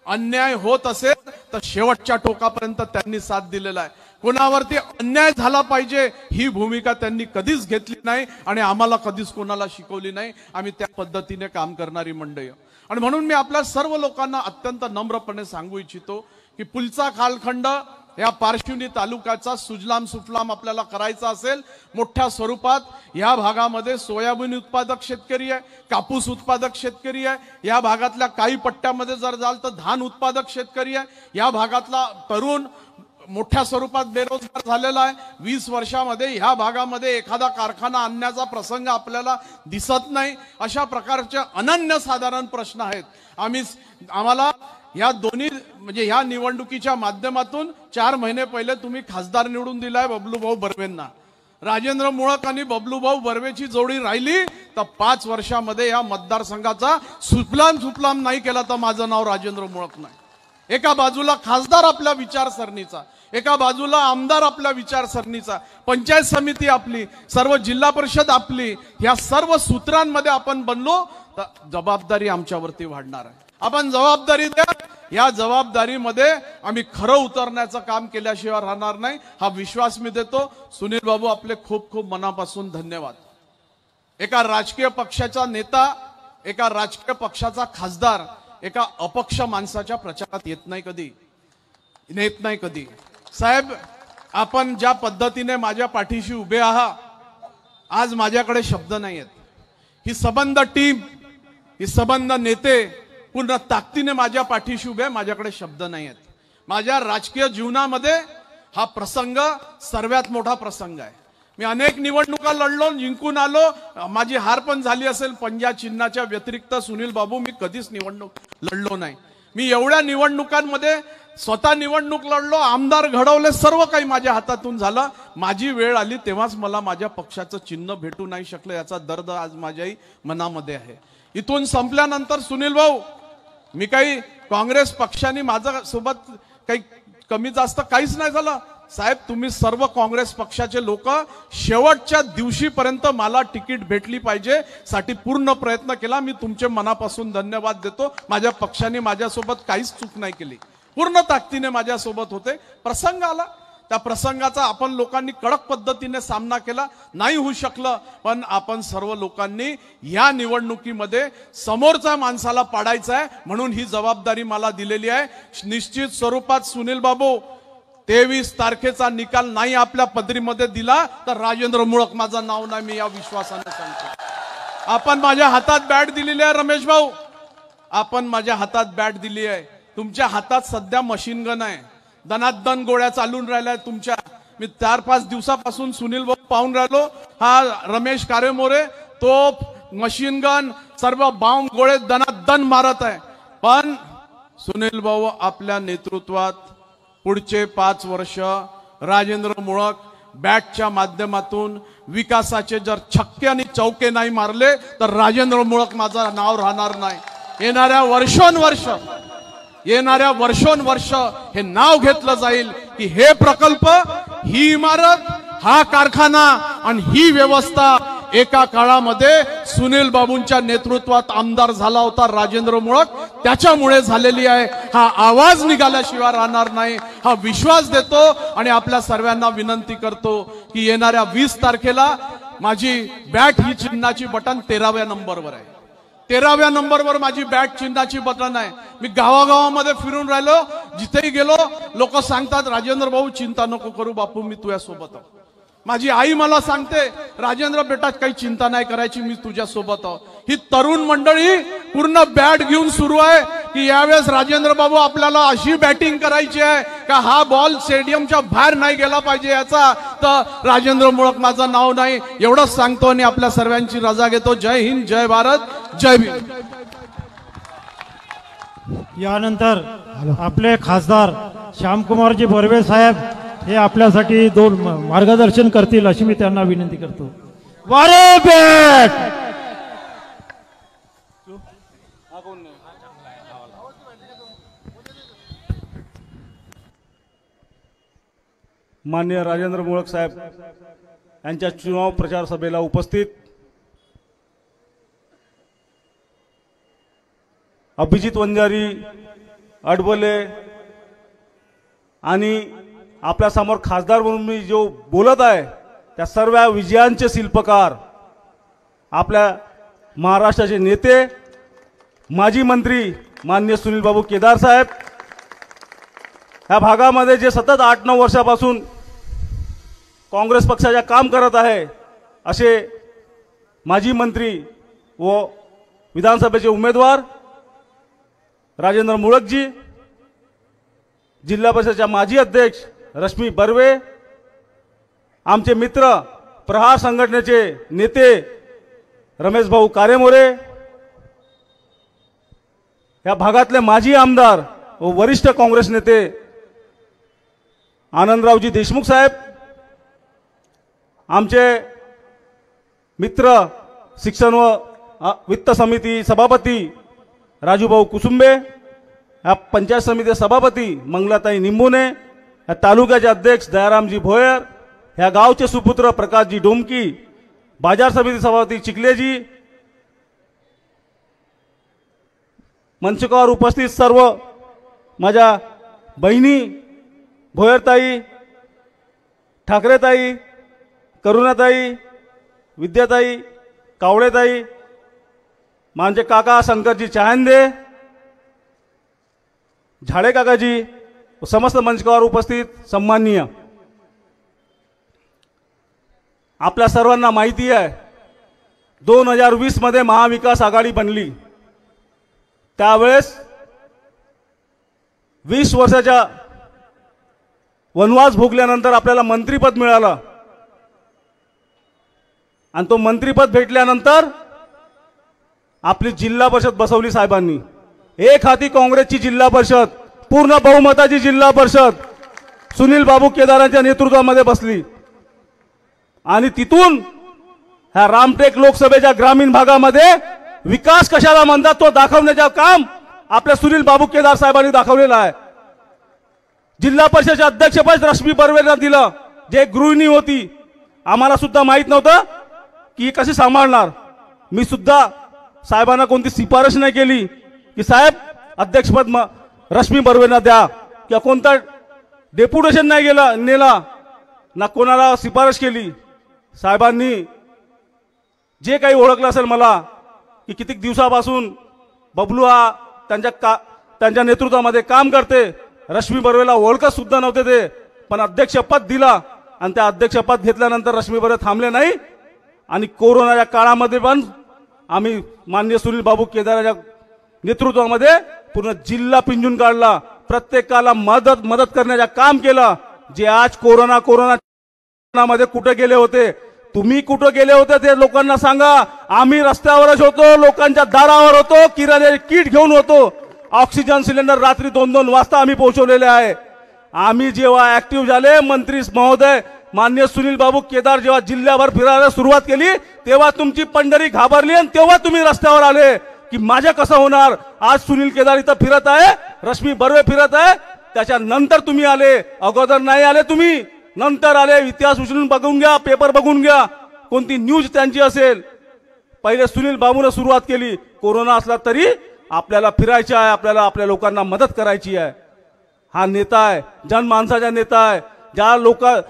अन्याय होत असेल तर शेवटच्या टोकापर्यंत त्यांनी साथ दिलेला आहे. कोणावरती अन्याय झाला पाहिजे ही भूमिका त्यांनी कधीच घेतली नाही आणि आम्हाला कधीच कोणाला शिकवली नाही. आम्ही त्या पद्धतीने काम करणारी मंडळी. आणि म्हणून मी आपल्या सर्व लोकांना अत्यंत नम्रपणे सांगू इच्छितो की पुढचा कालखंड या पारशिवनी तालुक्याचा सुजलाम सुफलाम आपल्याला करायचा असेल, मोठ्या स्वरूपात या भागामध्ये सोयाबीन उत्पादक शेतकरी आहे, कापूस उत्पादक शेतकरी आहे, या भागातल्या काही पट्ट्यामध्ये जर जाल तर धान उत्पादक शेतकरी आहे, या भागातला तरुण मोठ्या स्वरूपात बेरोजगार झालेला आहे. 20 वर्षामध्ये ह्या भागामध्ये एखादा कारखाना आणण्याचा प्रसंग आपल्याला दिसत नाही. अशा प्रकारचे अनन्यसाधारण प्रश्न आहेत. आम्हाला या दोन्ही म्हणजे ह्या निवडणुकीच्या माध्यमातून 4 महिने पहिले तुम्ही खासदार निवडून दिलाय बबलूभाऊ बर्वेंना. राजेंद्र मुळक आणि बबलूभाऊ बर्वेची जोडी राहिली तर 5 वर्षामध्ये या मतदारसंघाचा सुफलाम नाही केला तर माझं नाव राजेंद्र मुळक नाही. एका बाजूला खासदार आपल्या विचारसरणीचा, एका बाजूला आमदार आपल्या विचारसरणीचा, पंचायत समिती आपली, सर्व जिल्हा परिषद आपली, या सर्व सूत्रांमध्ये आपण बनलो तर जबाबदारी आमच्यावरती वाढणार आहे. आपण जबाबदारी द्या. या जबाबदारीमध्ये आम्ही खरं उतरण्याचं काम केल्याशिवाय राहणार नाही, हा विश्वास मी देतो. सुनील बाबू, आपले खूप खूप मनापासून धन्यवाद. एका राजकीय पक्षाचा नेता, एका राजकीय पक्षाचा खासदार एका अपक्ष माणसाच्या प्रचारात येत नाही कधी. साहेब, आपण ज्या पद्धतीने माझ्या पाठीशी उभे आहात, आज माझ्याकडे शब्द नाही आहेत. ही सबंध टीम, ही सबंध नेते पूर्ण ताकदीने माझ्या पाठीशी उभे, माझ्याकडे शब्द नाही आहेत. माझ्या राजकीय जीवनामध्ये हा प्रसंग सर्वात मोठा प्रसंग आहे. मी अनेक निवडणुका लढलो, जिंकून आलो, माझी हार पण झाली असेल. पंजा चिन्हाच्या व्यतिरिक्त सुनील बाबू मी कधीच निवडणूक लढलो नाही. मी एवढ्या निवडणुकांमध्ये स्वतः निवडणूक लढलो, आमदार घडवले, सर्व काही माझ्या हातातून झालं. माझी वेळ आली तेव्हाच मला माझ्या पक्षाचं चिन्ह भेटू नाही शकलं, याचा दर्द आज माझ्याही मनामध्ये आहे. इथून संपल्यानंतर सुनील भाऊ, मी काही काँग्रेस पक्षाने माझ्या सोबत काही कमी जास्त काहीच नाही झालं. साहेब, तुम्ही सर्व काँग्रेस पक्षाचे लोक शेवटच्या दिवशीपर्यंत मला तिकीट भेटली पाहिजे साठी पूर्ण प्रयत्न केला. मी तुमचे मनापासून धन्यवाद देतो. माझ्या पक्षाने माझ्यासोबत काहीच चूक नाही केली, पूर्ण ताकदीने माझ्यासोबत होते. प्रसंग आला, त्या प्रसंगाचा आपण लोकांनी कडक पद्धतीने सामना केला. नाही होऊ शकलं, पण आपण सर्व लोकांनी या निवडणुकीमध्ये समोरच्या माणसाला पाडायचं आहे म्हणून ही जबाबदारी मला दिलेली आहे. निश्चित स्वरूपात सुनील बाबू, 23 तारखेचा निकाल नाही आपल्या पदरीमध्ये दिला तर राजेंद्र मुळक माझं नाव नाही, मी या विश्वासाने सांगतो. आपण माझ्या हातात बॅट दिलेली आहे रमेश भाऊ, आपण माझ्या हातात बॅट दिली आहे. तुमच्या हातात सध्या मशीन गन आहे, दनादन गोळ्या चालून राहिल्या तुमच्या. मी 4-5 दिवसापासून सुनील भाऊ पाहून राहिलो. हा रमेश कारेमोरे तोप, मशीन गन, सर्व बॉम्ब गोळे दनादन मारत आहे. पण सुनील भाऊ आपल्या नेतृत्वात पुढचे 5 वर्ष राजेंद्र मोळक बॅटच्या माध्यमातून विकासाचे जर छक्के आणि चौके नाही मारले तर राजेंद्र मोळक माझं नाव राहणार नाही. येणाऱ्या वर्षोनवर्ष हे नाव घेतलं जाईल की हे प्रकल्प, ही इमारत, हा कारखाना आणि ही व्यवस्था एका काळामध्ये सुनील बाबूंच्या नेतृत्वात आमदार झाला होता राजेंद्र मोळक, त्याच्यामुळे झालेली आहे. हा आवाज निघाल्याशिवाय राहणार नाही, हा विश्वास देतो आणि आपल्या सर्वांना विनंती करतो की येणाऱ्या 20 तारखेला माझी बॅट ही चिन्हाची बटन 13व्या नंबरवर आहे. 13व्या नंबरवर माझी बॅट चिन्हाची बटन आहे. मी गावागावामध्ये फिरून राहिलो, जिथेही गेलो लोक सांगतात राजेंद्र भाऊ चिंता नको करू बापू, मी तुझ्यासोबत आहो. माझी आई मला सांगते राजेंद्र बेटा काही चिंता नाही करायची, मी तुझ्या सोबत आहो. ही तरुण मंडळी पूर्ण बॅट घेऊन सुरू आहे की यावेळेस राजेंद्र बाबू आपल्याला अशी बॅटिंग करायची आहे का हा बॉल स्टेडियमच्या बाहेर नाही गेला पाहिजे, याचा तर राजेंद्र मोळक माझं नाव नाही. एवढंच सांगतो आणि आपल्या सर्वांची रजा घेतो. जय हिंद, जय भारत, जय भीम. यानंतर आपले खासदार श्यामकुमारजी बर्वे साहेब हे आपल्यासाठी 2 मार्गदर्शन करतील अशी मी त्यांना विनंती करतो. वारे बॅट. माननीय राजेंद्र मोळक साहेब यांच्या चुनाव प्रचार सभेला उपस्थित अभिजित वंजारी, अडबोले आणि आपल्या समोर खासदार म्हणून मी जो बोलत आहे त्या सर्व विजयांचे शिल्पकार आपल्या महाराष्ट्राचे नेते, माजी मंत्री माननीय सुनील बाबू केदार साहेब, ह्या भागामध्ये जे सतत 8-9 वर्षापासून काँग्रेस पक्षाच्या काम करत आहे असे माजी मंत्री व विधानसभेचे उमेदवार राजेंद्र मोळकजी, जिल्हा परिषदेच्या माजी अध्यक्ष रश्मी बर्वे, आमचे मित्र प्रहार संघटनेचे नेते रमेश भाऊ कारेमोरे, या भागातले माजी आमदार व वरिष्ठ काँग्रेस नेते आनंदरावजी देशमुख साहेब, आमचे मित्र शिक्षण व वित्त समिती सभापती राजूभाऊ कुसुंबे, या पंचायत समिती सभापती मंगलाताई निंबोने, या तालुक्याचे अध्यक्ष दयारामजी भोयर, ह्या गावचे सुपुत्र प्रकाशजी डोमकी, बाजार समिती सभापती चिखलेजी, मंचकावर उपस्थित सर्व माझ्या बहिणी भोयरताई, ठाकरेताई, करुणाताई, विद्याताई, कावळेताई, माझे काका शंकरजी चहांदे, झाडे काकाजी, समस्त मंचकावर उपस्थित सन्माननीय, आपल्या सर्वांना माहिती आहे 2020 मध्ये महाविकास आघाडी बनली. त्यावेळेस 20 वर्षाच्या वनवास भोगल्यानंतर आपल्याला मंत्रिपद मिळालं आणि तो मंत्रिपद भेटल्यानंतर आपली जिल्हा परिषद बसवली साहेबांनी. एक हाती काँग्रेसची जिल्हा परिषद, पूर्ण बहुमताची जिल्हा परिषद सुनील बाबू केदारांच्या नेतृत्वामध्ये बसली आणि तिथून ह्या रामटेक लोकसभेच्या ग्रामीण भागामध्ये विकास कशाला म्हणतात तो दाखवण्याचं काम आपल्या सुनील बाबू केदार साहेबांनी दाखवलेलं आहे. जिल्हा परिषदेचे अध्यक्षपद रश्मी बर्वेंना दिलं, जे गृहिणी होती, आम्हाला सुद्धा माहित नव्हतं की कशी सांभाळणार. मी सुद्धा साहेबांना कोणती शिफारस नाही केली की साहेब अध्यक्षपद रश्मी बर्वेंना द्या किंवा कोणता डेप्युटेशन नाही नेला ना कोणाला शिफारस केली. साहेबांनी जे काही ओळखलं असेल मला की किती दिवसापासून बबलू हा त्यांच्या नेतृत्वामध्ये काम करते, रश्मी बर्वेला ओळखत सुद्धा नव्हते ते, पण अध्यक्षपद दिला आणि त्या अध्यक्षपद घेतल्यानंतर रश्मी बर्वे थांबले नाही आणि कोरोनाच्या काळामध्ये पण आम्ही माननीय सुनील बाबू केदाराच्या नेतृत्वामध्ये पूर्ण जिल्हा पिंजून काढला, प्रत्येकाला मदत करण्याचं काम केलं जे आज कोरोना मध्ये कुठे गेले होते, तुम्ही कुठे गेले होते ते लोकांना सांगा. आम्ही रस्त्यावरच होतो, लोकांच्या दारावर होतो, किराण्याचे किट घेऊन होतो. ऑक्सिजन सिलेंडर रात्री 2-2 वाजता आम्ही पोहोचवलेले आहे. आम्ही जेव्हा ऍक्टिव्ह झाले, मंत्री महोदय माननीय सुनील बाबू केदार जेव्हा जिल्ह्याभर फिरायला सुरुवात केली, तेव्हा तुमची पंढरी घाबरली आणि तेव्हा तुम्ही रस्त्यावर आले की माझ्या कसं होणार. आज सुनील केदार इथं फिरत आहे, रश्मी बर्वे फिरत आहे, त्याच्यानंतर तुम्ही आले, अगोदर नाही आले तुम्ही, नंतर आले. इतिहास उचलून बघून घ्या, पेपर बघून घ्या, कोणती न्यूज त्यांची असेल. पहिले सुनील बाबूने सुरुवात केली. कोरोना असला तरी आपल्याला फिरायचं आहे, आपल्याला आपल्या लोकांना मदत करायची आहे. हा नेता आहे, जनमानसाचा नेता आहे, ज्या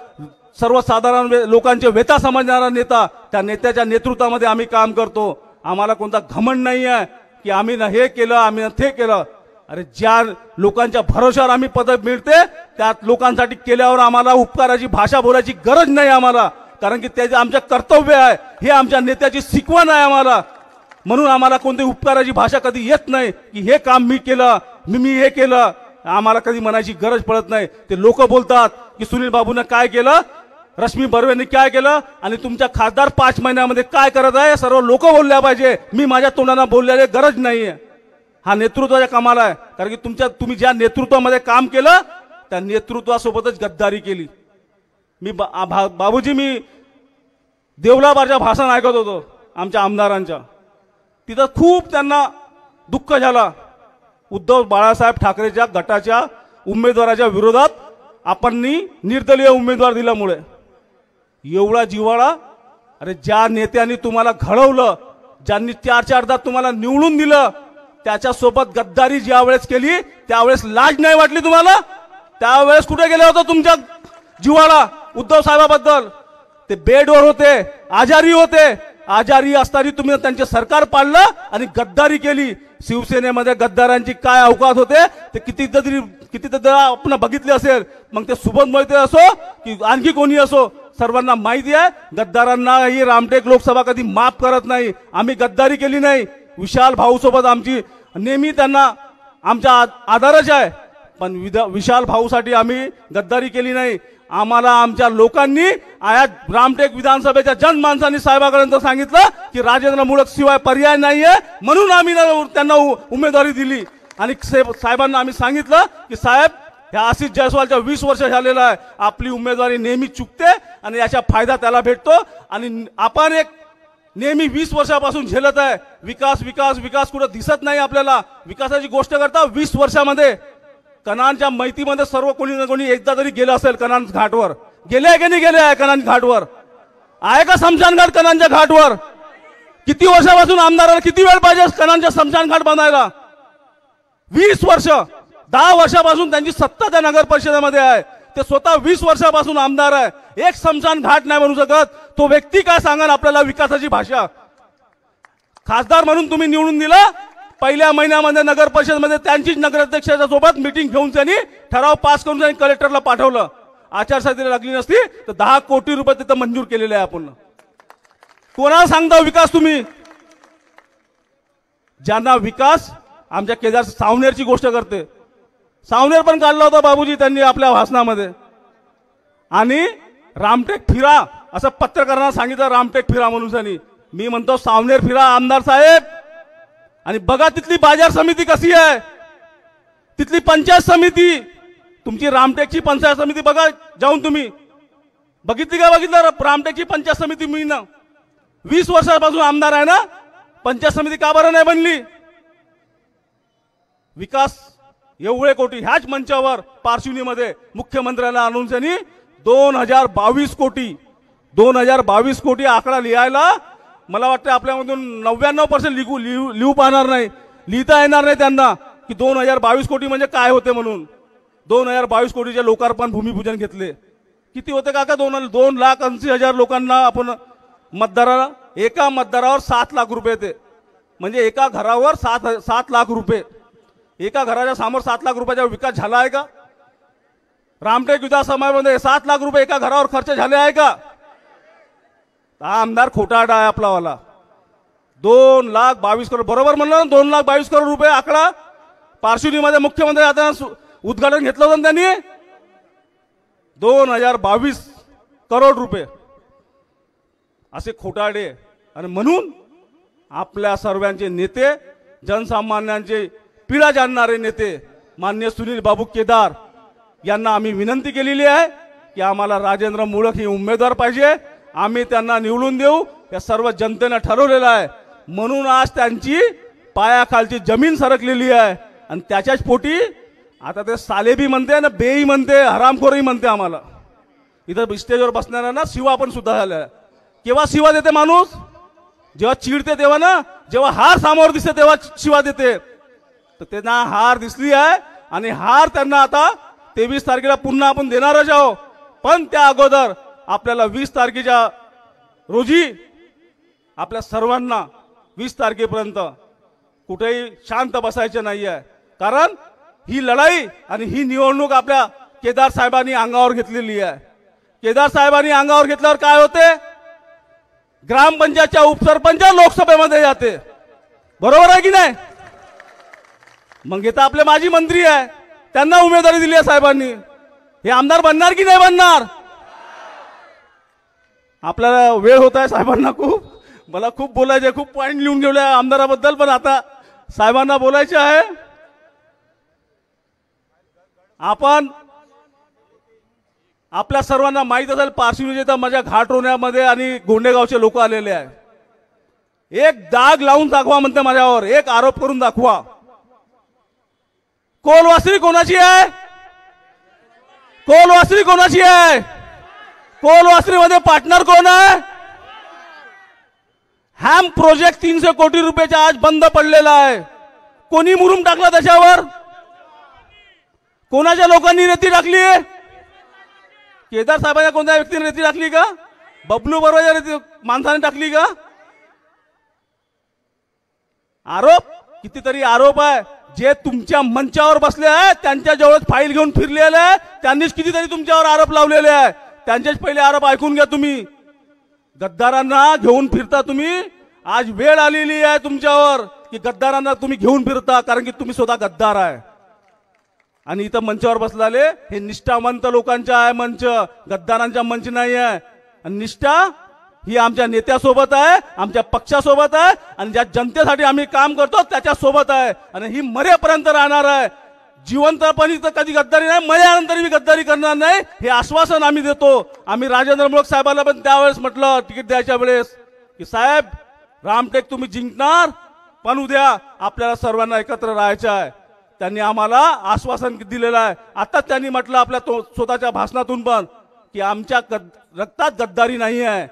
सर्वसाधारण लोकांचे व्यथा समजणारा नेता. त्या नेत्याच्या नेतृत्वामध्ये आम्ही काम करतो. आम्हाला कोणता घमंड नाही आहे की आम्ही ना हे केलं, आम्ही ना ते केलं. अरे ज्या लोकांच्या भरोशावर आम्ही पद मिळते त्या लोकांसाठी केल्यावर आम्हाला उपकाराची भाषा बोलायची गरज नाही आम्हाला, कारण की त्याचे आमचे कर्तव्य आहे, हे आमच्या नेत्याची शिकवण आहे आम्हाला. म्हणून आम्हाला कोणती उपकाराची भाषा कधी येत नाही की हे काम मी केलं, मी हे केलं. आम्हाला कधी म्हणायची गरज पडत नाही. ते लोक बोलतात की सुनील बाबूने काय केलं, रश्मी बर्वेंनी काय केलं आणि तुमच्या खासदार 5 महिन्यामध्ये काय करत आहे, सर्व लोक बोलल्या पाहिजे. मी माझ्या तोंडाने बोललेले गरज नाहीये. हा नेतृत्वाचा कमाल आहे, कारण की तुम्ही ज्या नेतृत्वामध्ये काम केलं त्या नेतृत्वासोबतच गद्दारी केली. बाबूजी मी देवलाबारच्या भाषण ऐकत होतो आमच्या आमदारांच्या, तिथं खूप त्यांना दुःख झाला. उद्धव बाळासाहेब ठाकरेच्या गटाच्या उमेदवाराच्या विरोधात आपण निर्दलीय उमेदवार दिल्यामुळे एवढा जिव्हाळा. अरे ज्या नेत्यांनी तुम्हाला घडवलं, ज्यांनी 4-4दा तुम्हाला निवडून दिलं, त्याच्यासोबत गद्दारी ज्या वेळेस केली त्यावेळेस लाज नाही वाटली तुम्हाला? त्यावेळेस कुठे गेले होते तुमच्या जिव्हाळा उद्धव साहेबाबद्दल? ते बेडवर होते, आजारी होते. आजारी असताना तुम्ही त्यांचे सरकार पाडलं आणि गद्दारी केली. शिवसेनेमध्ये गद्दारांची काय अवकाश होते ते कितीतरी आपण बघितले असेल. मग ते सुबोध मोहिते असो की आणखी कोणी असो, सर्वांना माहिती आहे गद्दारांना ही रामटेक लोकसभा कधी माफ करत नाही. आम्ही गद्दारी केली नाही. विशाल भाऊ सोबत आमची नेहमी त्यांना आमचा आदरच आहे, पण विशाल भाऊसाठी आम्ही गद्दारी केली नाही. आम्हाला आमच्या लोकांनी आया रामटेक विधानसभेच्या जनमानसांनी साहेबांपर्यंत सांगितलं की राजेंद्र मुळक शिवाय पर्याय नाहीये, म्हणून आम्ही त्यांना उमेदवारी दिली. आणि साहेबांना आम्ही सांगितलं की साहेब, ह्या आशिष जयस्वालच्या 20 वर्ष झालेलं आहे, आपली उमेदवारी नेहमी चुकते आणि याचा फायदा त्याला भेटतो. आणि आपण एक नेहमी 20 वर्षापासून झेलत आहे. विकास विकास विकास कुठं दिसत नाही आपल्याला. विकासाची गोष्ट करता 20 वर्षामध्ये कनानच्या मैतीमध्ये सर्व कोणी ना कोणी एकदा तरी गेलं असेल कनान घाटवर. गेले आहे की नाही गेले आहे कनान घाटवर? आहे का शमशान घाट कनानच्या घाटवर? किती वर्षापासून आमदाराला किती वेळ पाहिजे कनानच्या शमशान घाट बांधायला? 20 वर्ष. 10 वर्षापासून त्यांची सत्ता त्या नगर परिषदेमध्ये आहे. ते स्वतः 20 वर्षापासून आमदार आहे. एक शमशान घाट नाही बनवू शकत. तो व्यक्ती काय सांगा आपल्याला विकासाची भाषा? खासदार म्हणून तुम्ही निवडून दिला, पहिल्या महिन्यामध्ये नगर परिषदेमध्ये त्यांचीच नगराध्यक्षाच्या सोबत मीटिंग घेऊन त्यांनी ठराव पास करून त्यांनी कलेक्टरला पाठवलं. आचारसंहिता लागली नसती तर 10 कोटी रुपये तिथं मंजूर केलेले आहे आपण. कोणाला सांगता विकास तुम्ही? ज्यांना विकास आमच्या केदार सावनेरची गोष्ट करते. सावनेर पण काढला होता बाबूजी त्यांनी आपल्या भाषणामध्ये. आणि रामटेक फिरा असं पत्रकारांना सांगितलं, रामटेक फिरा म्हणून त्यांनी. मी म्हणतो सावनेर फिरा आमदार साहेब, आणि बघा तिथली बाजार समिती कशी आहे, तिथली पंचायत समिती, तुमची रामटेकची पंचायत समिती बघा जाऊन. तुम्ही बघितली का? बघितलं रामटेकची पंचायत समिती? मी ना 20 वर्षापासून आमदार आहे ना, पंचायत समिती का बरं नाही बनली? विकास एवढे कोटी ह्याच मंचावर पार्श्वनीमध्ये मुख्यमंत्र्याला आणून त्यांनी 2022 कोटी आकडा लिहायला मला वाटतं आपल्यामधून 99% लिहू पाहणार नाही, लिहिता येणार नाही त्यांना की 2022 कोटी म्हणजे काय होते म्हणून. 2022 कोटीचे लोकार्पण भूमिपूजन घेतले. किती होते काका? 2,80,000 लोकांना आपण मतदाराला, एका मतदारावर 7 लाख रुपये येते. म्हणजे एका घरावर 7 लाख रुपये. एका घराच्या समोर 7 लाख रुपयाचा विकास झाला आहे का? रामटेक विधानसभामध्ये 7 लाख रुपये एका घरावर खर्च झाले आहे का? हा आमदार खोटारडा आहे आपलावाला. 2,22 करोड बरोबर म्हणलं ना? 2,22 करोड रुपये आकडा पार्श्वनीमध्ये मुख्यमंत्री आता उद्घाटन घेतलं होतं त्यांनी. 2022 करोड रुपये असे खोटाडे, आणि म्हणून आपल्या सर्वांचे नेते, जनसामान्यांचे पीडा जाणणारे नेते माननीय सुनील बाबू केदार यांना आम्ही विनंती केलेली आहे की आम्हाला राजेंद्र मुळक हे उमेदवार पाहिजे, आम्ही त्यांना निवडून देऊ, या सर्व जनतेने ठरवलेलं आहे. म्हणून आज त्यांची पायाखालची जमीन सरकलेली आहे आणि त्याच्याच पोटी आता ते सालेबी म्हणते ना, बेई म्हणते, हरामखोरही म्हणते. आम्हाला इथं स्टेजवर बसणाऱ्यांना शिवा पण सुद्धा झाल्या. केव्हा शिवा देते माणूस? जेव्हा चिडते तेव्हा ना, जेव्हा हार सामोर दिसते तेव्हा शिवा देते. तर त्यांना हार दिसली आहे आणि हार त्यांना आता 23 तारखेला पुन्हा आपण देणारच आहोत. पण त्या अगोदर आपल्याला 20 तारखेच्या रोजी आपल्या सर्वांना 20 तारखेपर्यंत कुठेही शांत बसायचं नाही आहे. कारण ही लढाई आणि ही निवडणूक आपल्या केदार साहेबांनी अंगावर घेतलेली आहे. केदार साहेबांनी अंगावर घेतल्यावर काय होते? ग्रामपंचायतच्या उपसरपंच लोकसभेमध्ये जाते. बरोबर आहे की नाही? मग इथं आपले माजी मंत्री आहे, त्यांना उमेदवारी दिली आहे साहेबांनी. हे आमदार बनणार की नाही बनणार? आपल्याला वेळ होत आहे साहेबांना. मला खूप बोलायचे, खूप पॉइंट लिहून ठेवले आहे आमदाराबद्दल, पण आता साहेबांना बोलायचे आहे. आपण आपल्या सर्वांना माहित असेल, पार्श्वभूमीच्या माझ्या घाट रोवण्यामध्ये आणि गोंडेगावचे लोक आलेले आहे. एक दाग लावून दाखवा म्हणते माझ्यावर, एक आरोप करून दाखवा. कोलवासरी कोणाची आहे? कोलवासरी कोणाची आहे? कोलवासरी मध्ये पार्टनर कोण आहे? हॅम प्रोजेक्ट 300 कोटी रुपयाचा आज बंद पडलेला आहे. कोणी मुरुम टाकला त्याच्यावर? कोणाच्या लोकांनी रेती टाकली? केदार साहेबांच्या कोणत्या व्यक्तीने रेती टाकली का? बबलू बरोबर रेती माणसाने टाकली का? आरोप कितीतरी आरोप आहे. जे तुमच्या मंचावर बसले आहे त्यांच्या जवळच फाईल घेऊन फिरलेले आहे, त्यांनीच कितीतरी तुमच्यावर आरोप लावलेले आहे. त्यांचेच पहिले आरोप ऐकून घ्या. तुम्ही गद्दारांना घेऊन फिरता. तुम्ही आज वेळ आलेली आहे तुमच्यावर की गद्दारांना तुम्ही घेऊन फिरता, कारण की तुम्ही स्वतः गद्दार आहे. आणि इथं मंचावर बसलेले हे निष्ठावंत लोकांचा आहे मंच, गद्दारांचा मंच नाही आहे. आणि निष्ठा ही आमच्या नेत्यासोबत आहे, आमच्या पक्षासोबत आहे, आणि ज्या जनतेसाठी आम्ही काम करतो त्याच्या सोबत आहे. आणि ही मरेपर्यंत राहणार आहे. जिवंतपणी तर कधी गद्दारी नाही, मरेनंतर मी गद्दारी करणार नाही, हे आश्वासन आम्ही देतो. आम्ही राजेंद्र मुळक साहेबांना पण त्यावेळेस म्हटलं तिकीट द्यायच्या वेळेस की साहेब, रामटेक तुम्ही जिंकणार, पण उद्या आपल्याला सर्वांना एकत्र राहायचं आहे. त्यांनी आम्हाला आश्वासन दिलेलं आहे. आता त्यांनी म्हटलं आपल्या स्वतःच्या भाषणातून पण की आमच्या रक्तात गद्दारी नाही आहे.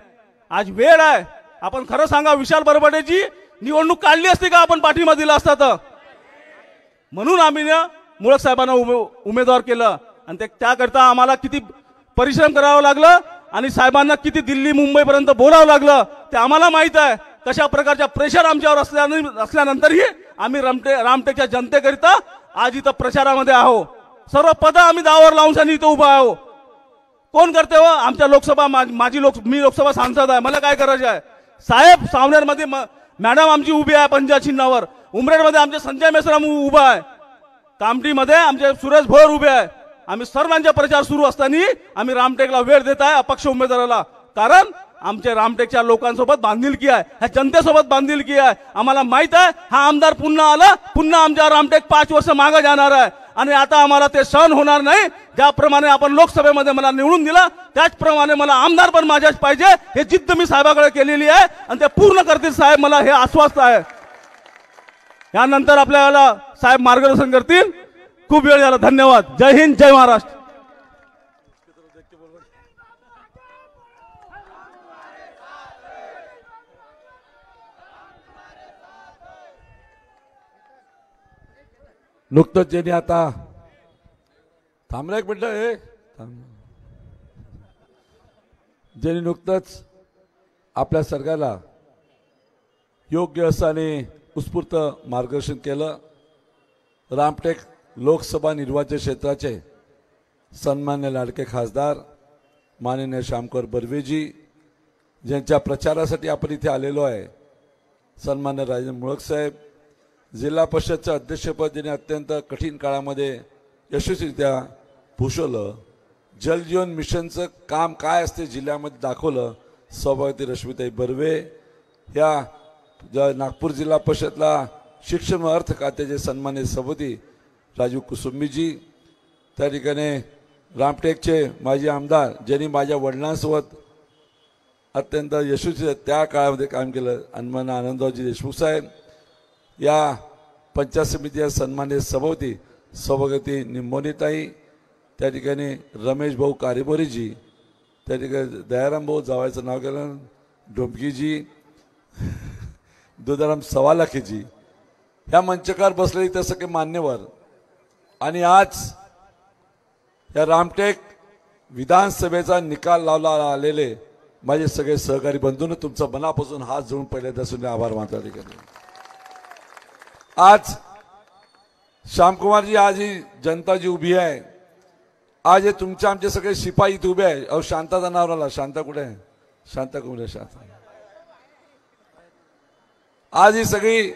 आज वेळ आहे. आपण खरं सांगा, विशाल बरबडेची निवडणूक काढली असती का आपण पाठिंबा दिला असता? तर म्हणून आम्ही मुळक साहेबांना उमेदवार केलं. आणि त्याकरता आम्हाला किती परिश्रम करावं लागलं आणि साहेबांना किती दिल्ली मुंबईपर्यंत बोलावं लागलं ते आम्हाला माहित आहे. कशा प्रकारच्या प्रेशर आमच्यावर असल्यानंतरही आम्ही रामटेकच्या जनतेकरिता आज इथं प्रचारामध्ये आहो. सर्व पद आम्ही दावावर लावून इथं उभा आहो. कोण करते हो? आमच्या लोकसभा मी लोकसभा सांसद आहे, मला काय करायचं आहे? साहेब, सावनेरमध्ये मॅडम आमची उभी आहे पंजा चिन्हावर, उमरेडमध्ये आमचे संजय मेश्राम उभा आहे, कामठीमध्ये आमचे सुरेश भोयर उभे आहे. आम्ही सर्वांचा प्रचार सुरू असताना आम्ही रामटेकला वेळ देत आहे, अपक्ष उमेदवाराला. कारण आमच्या रामटेकच्या लोकांसोबत बांधिलकी आहे, ह्या जनतेसोबत बांधिलकी आहे. आम्हाला माहित आहे हा आमदार पुन्हा आला, पुन्हा आमच्या रामटेक 5 वर्ष मागे जाणार आहे. आणि आता आम्हाला ते सहन होणार नाही. ज्याप्रमाणे आपण लोकसभेमध्ये मला निवडून दिला त्याचप्रमाणे मला आमदार पण माझ्याच पाहिजे, हे जिद्द मी साहेबाकडे केलेली आहे आणि ते पूर्ण करतील साहेब, मला हे आश्वास्त आहे. यानंतर आपल्याला साहेब मार्गदर्शन करतील. खूप वेळ झाला. धन्यवाद. जय हिंद, जय महाराष्ट्र. नुकतंच ज्यांनी आता थांबलं एक मिनिट, ज्यांनी नुकतंच आपल्या सरकारला योग्य असं आणि उत्स्फूर्त मार्गदर्शन केलं, रामटेक लोकसभा निर्वाचन क्षेत्राचे सन्मान्य लाडके खासदार माननीय श्यामकर बर्वेजी, ज्यांच्या प्रचारासाठी आपण इथे आलेलो आहे, सन्मान्य राजेंद्र मुळक साहेब, जिल्हा परिषदचं अध्यक्षपद ज्यांनी अत्यंत कठीण काळामध्ये यशस्वीरित्या भूषवलं, जल जीवन मिशनचं काम काय असते जिल्ह्यामध्ये दाखवलं. सभापती रश्मिताई बर्वे, या नागपूर जिल्हा परिषदला शिक्षण व अर्थ खात्याचे सन्मानित सभापती राजू कुसुंबीजी, त्या ठिकाणी रामटेकचे माजी आमदार ज्यांनी माझ्या वडिलांसोबत अत्यंत यशस्वी त्या काळामध्ये काम केलं, अनमना आनंदरावजी देशमुख साहेब, या पंचायत समितीच्या सन्मानित सभापती सभापती निंबोनीताई, त्या ठिकाणी रमेश भाऊ कारेमोरीजी, त्या ठिकाणी दयाराम भाऊ जावायचं नाव केलं डोंबकीजी, दुधाराम सवालाखीजी, ह्या मंचकार बसलेले ते सगळे मान्यवर, आणि आज या रामटेक विधानसभेचा निकाल लावला आलेले माझे सगळे सहकारी बंधूंनो, तुमचा मनापासून हात जोडून पहिल्यांदासून आभार मानतो. आज श्यामकुमारजी, आज ही जनता जी उभी आहे, आज हे तुमचे आमचे सगळे शिपाई इथे उभे आहे. अहो शांताचा नाव राहिला, शांता कुठे आहे? शांता कुठे? शांता. आज ही सगळी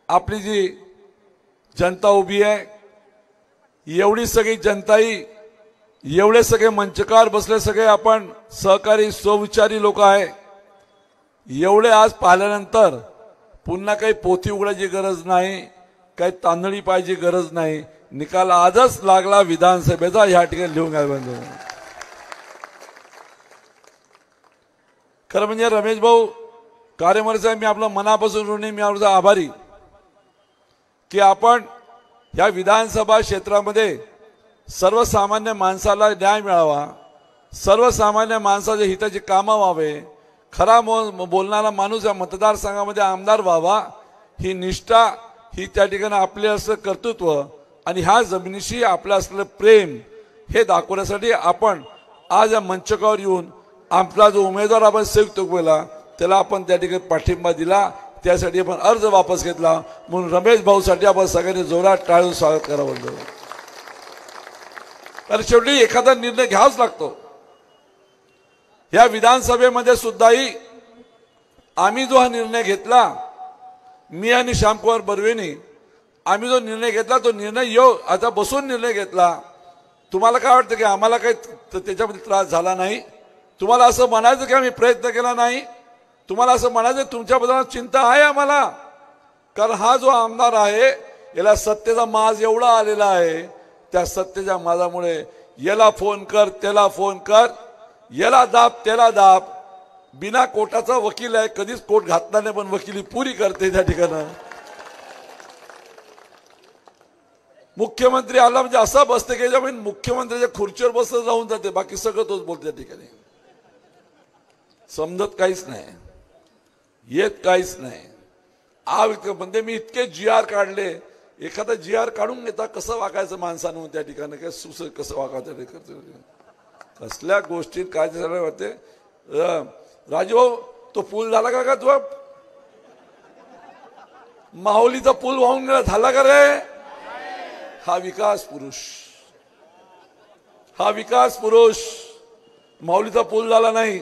आपली जी जनता उभी आहे, एवढी सगळी जनताई, एवढे सगळे मंचकार बसले, सगळे आपण सहकारी स्वविचारी लोक आहे. एवढे आज पाहिल्यानंतर पुन्हा काही पोथी उघडायची गरज नाही, काही तांदळी पाहिजे गरज नाही. निकाल आजच लागला विधानसभेचा, ह्या ठिकाणी लिहून घ्या बंधू. खरं म्हणजे रमेश भाऊ कारेमोरे साहेब, मी आपलं मनापासून ऋणी, मी आपला आभारी की आपण ह्या विधानसभा क्षेत्रामध्ये सर्वसामान्य माणसाला न्याय मिळावा, सर्वसामान्य माणसाच्या हिताची कामं व्हावे, खरा बोलणारा माणूस या मतदारसंघामध्ये आमदार व्हावा, ही निष्ठा, ही त्या ठिकाणी आपले असं कर्तृत्व आणि ह्या जमिनीशी आपलं असलेलं प्रेम हे दाखवण्यासाठी आपण आज या मंचकावर येऊन आपला जो उमेदवार आपण संयुक्त केला त्याला आपण त्या ठिकाणी पाठिंबा दिला, त्यासाठी आपण अर्ज वापस घेतला. म्हणून रमेश भाऊसाठी आपण सगळ्यांनी जोरात टाळून स्वागत करावं. कारण शेवटी एखादा निर्णय घ्यावाच लागतो. या विधानसभेमध्ये सुद्धाही आम्ही जो हा निर्णय घेतला, मी आणि श्यामकुमार बर्वेनी आम्ही जो निर्णय घेतला, तो निर्णय आता बसून निर्णय घेतला. तुम्हाला काय वाटतं की आम्हाला काही त्याच्यामध्ये त्रास झाला नाही? तुम्हाला असं म्हणायचं की आम्ही प्रयत्न केला नाही? तुम्हाला असं म्हणायचं तुमच्याबद्दल चिंता आहे आम्हाला? कारण हा जो आमदार आहे याला सत्तेचा माज एवढा आलेला आहे, त्या सत्तेच्या माजामुळे याला फोन कर, त्याला फोन कर, याला दाब, त्याला दाब. बिना कोटाचा वकील आहे, कधीच कोट घातला नाही, पण वकिली पुरी करते त्या ठिकाणी. मुख्यमंत्री आला म्हणजे असा बसते की म्हणजे मुख्यमंत्र्याच्या खुर्चीवर बसत राहून जाते, बाकी सगळं तोच बोलते त्या ठिकाणी. समजत काहीच नाही, येत काहीच नाही. म्हणजे मी इतके GR काढले, एखादा GR काढून घेता कसं वागायचं माणसानं त्या ठिकाणी, काय कसं वागायचं कसल्या गोष्टीत काय झालं होते. राजू तो पूल झाला का तू? माहुलीचा पूल वाहून गेला, झाला का रे? हा विकास पुरुष, हा विकास पुरुष. माहुलीचा पूल झाला नाही.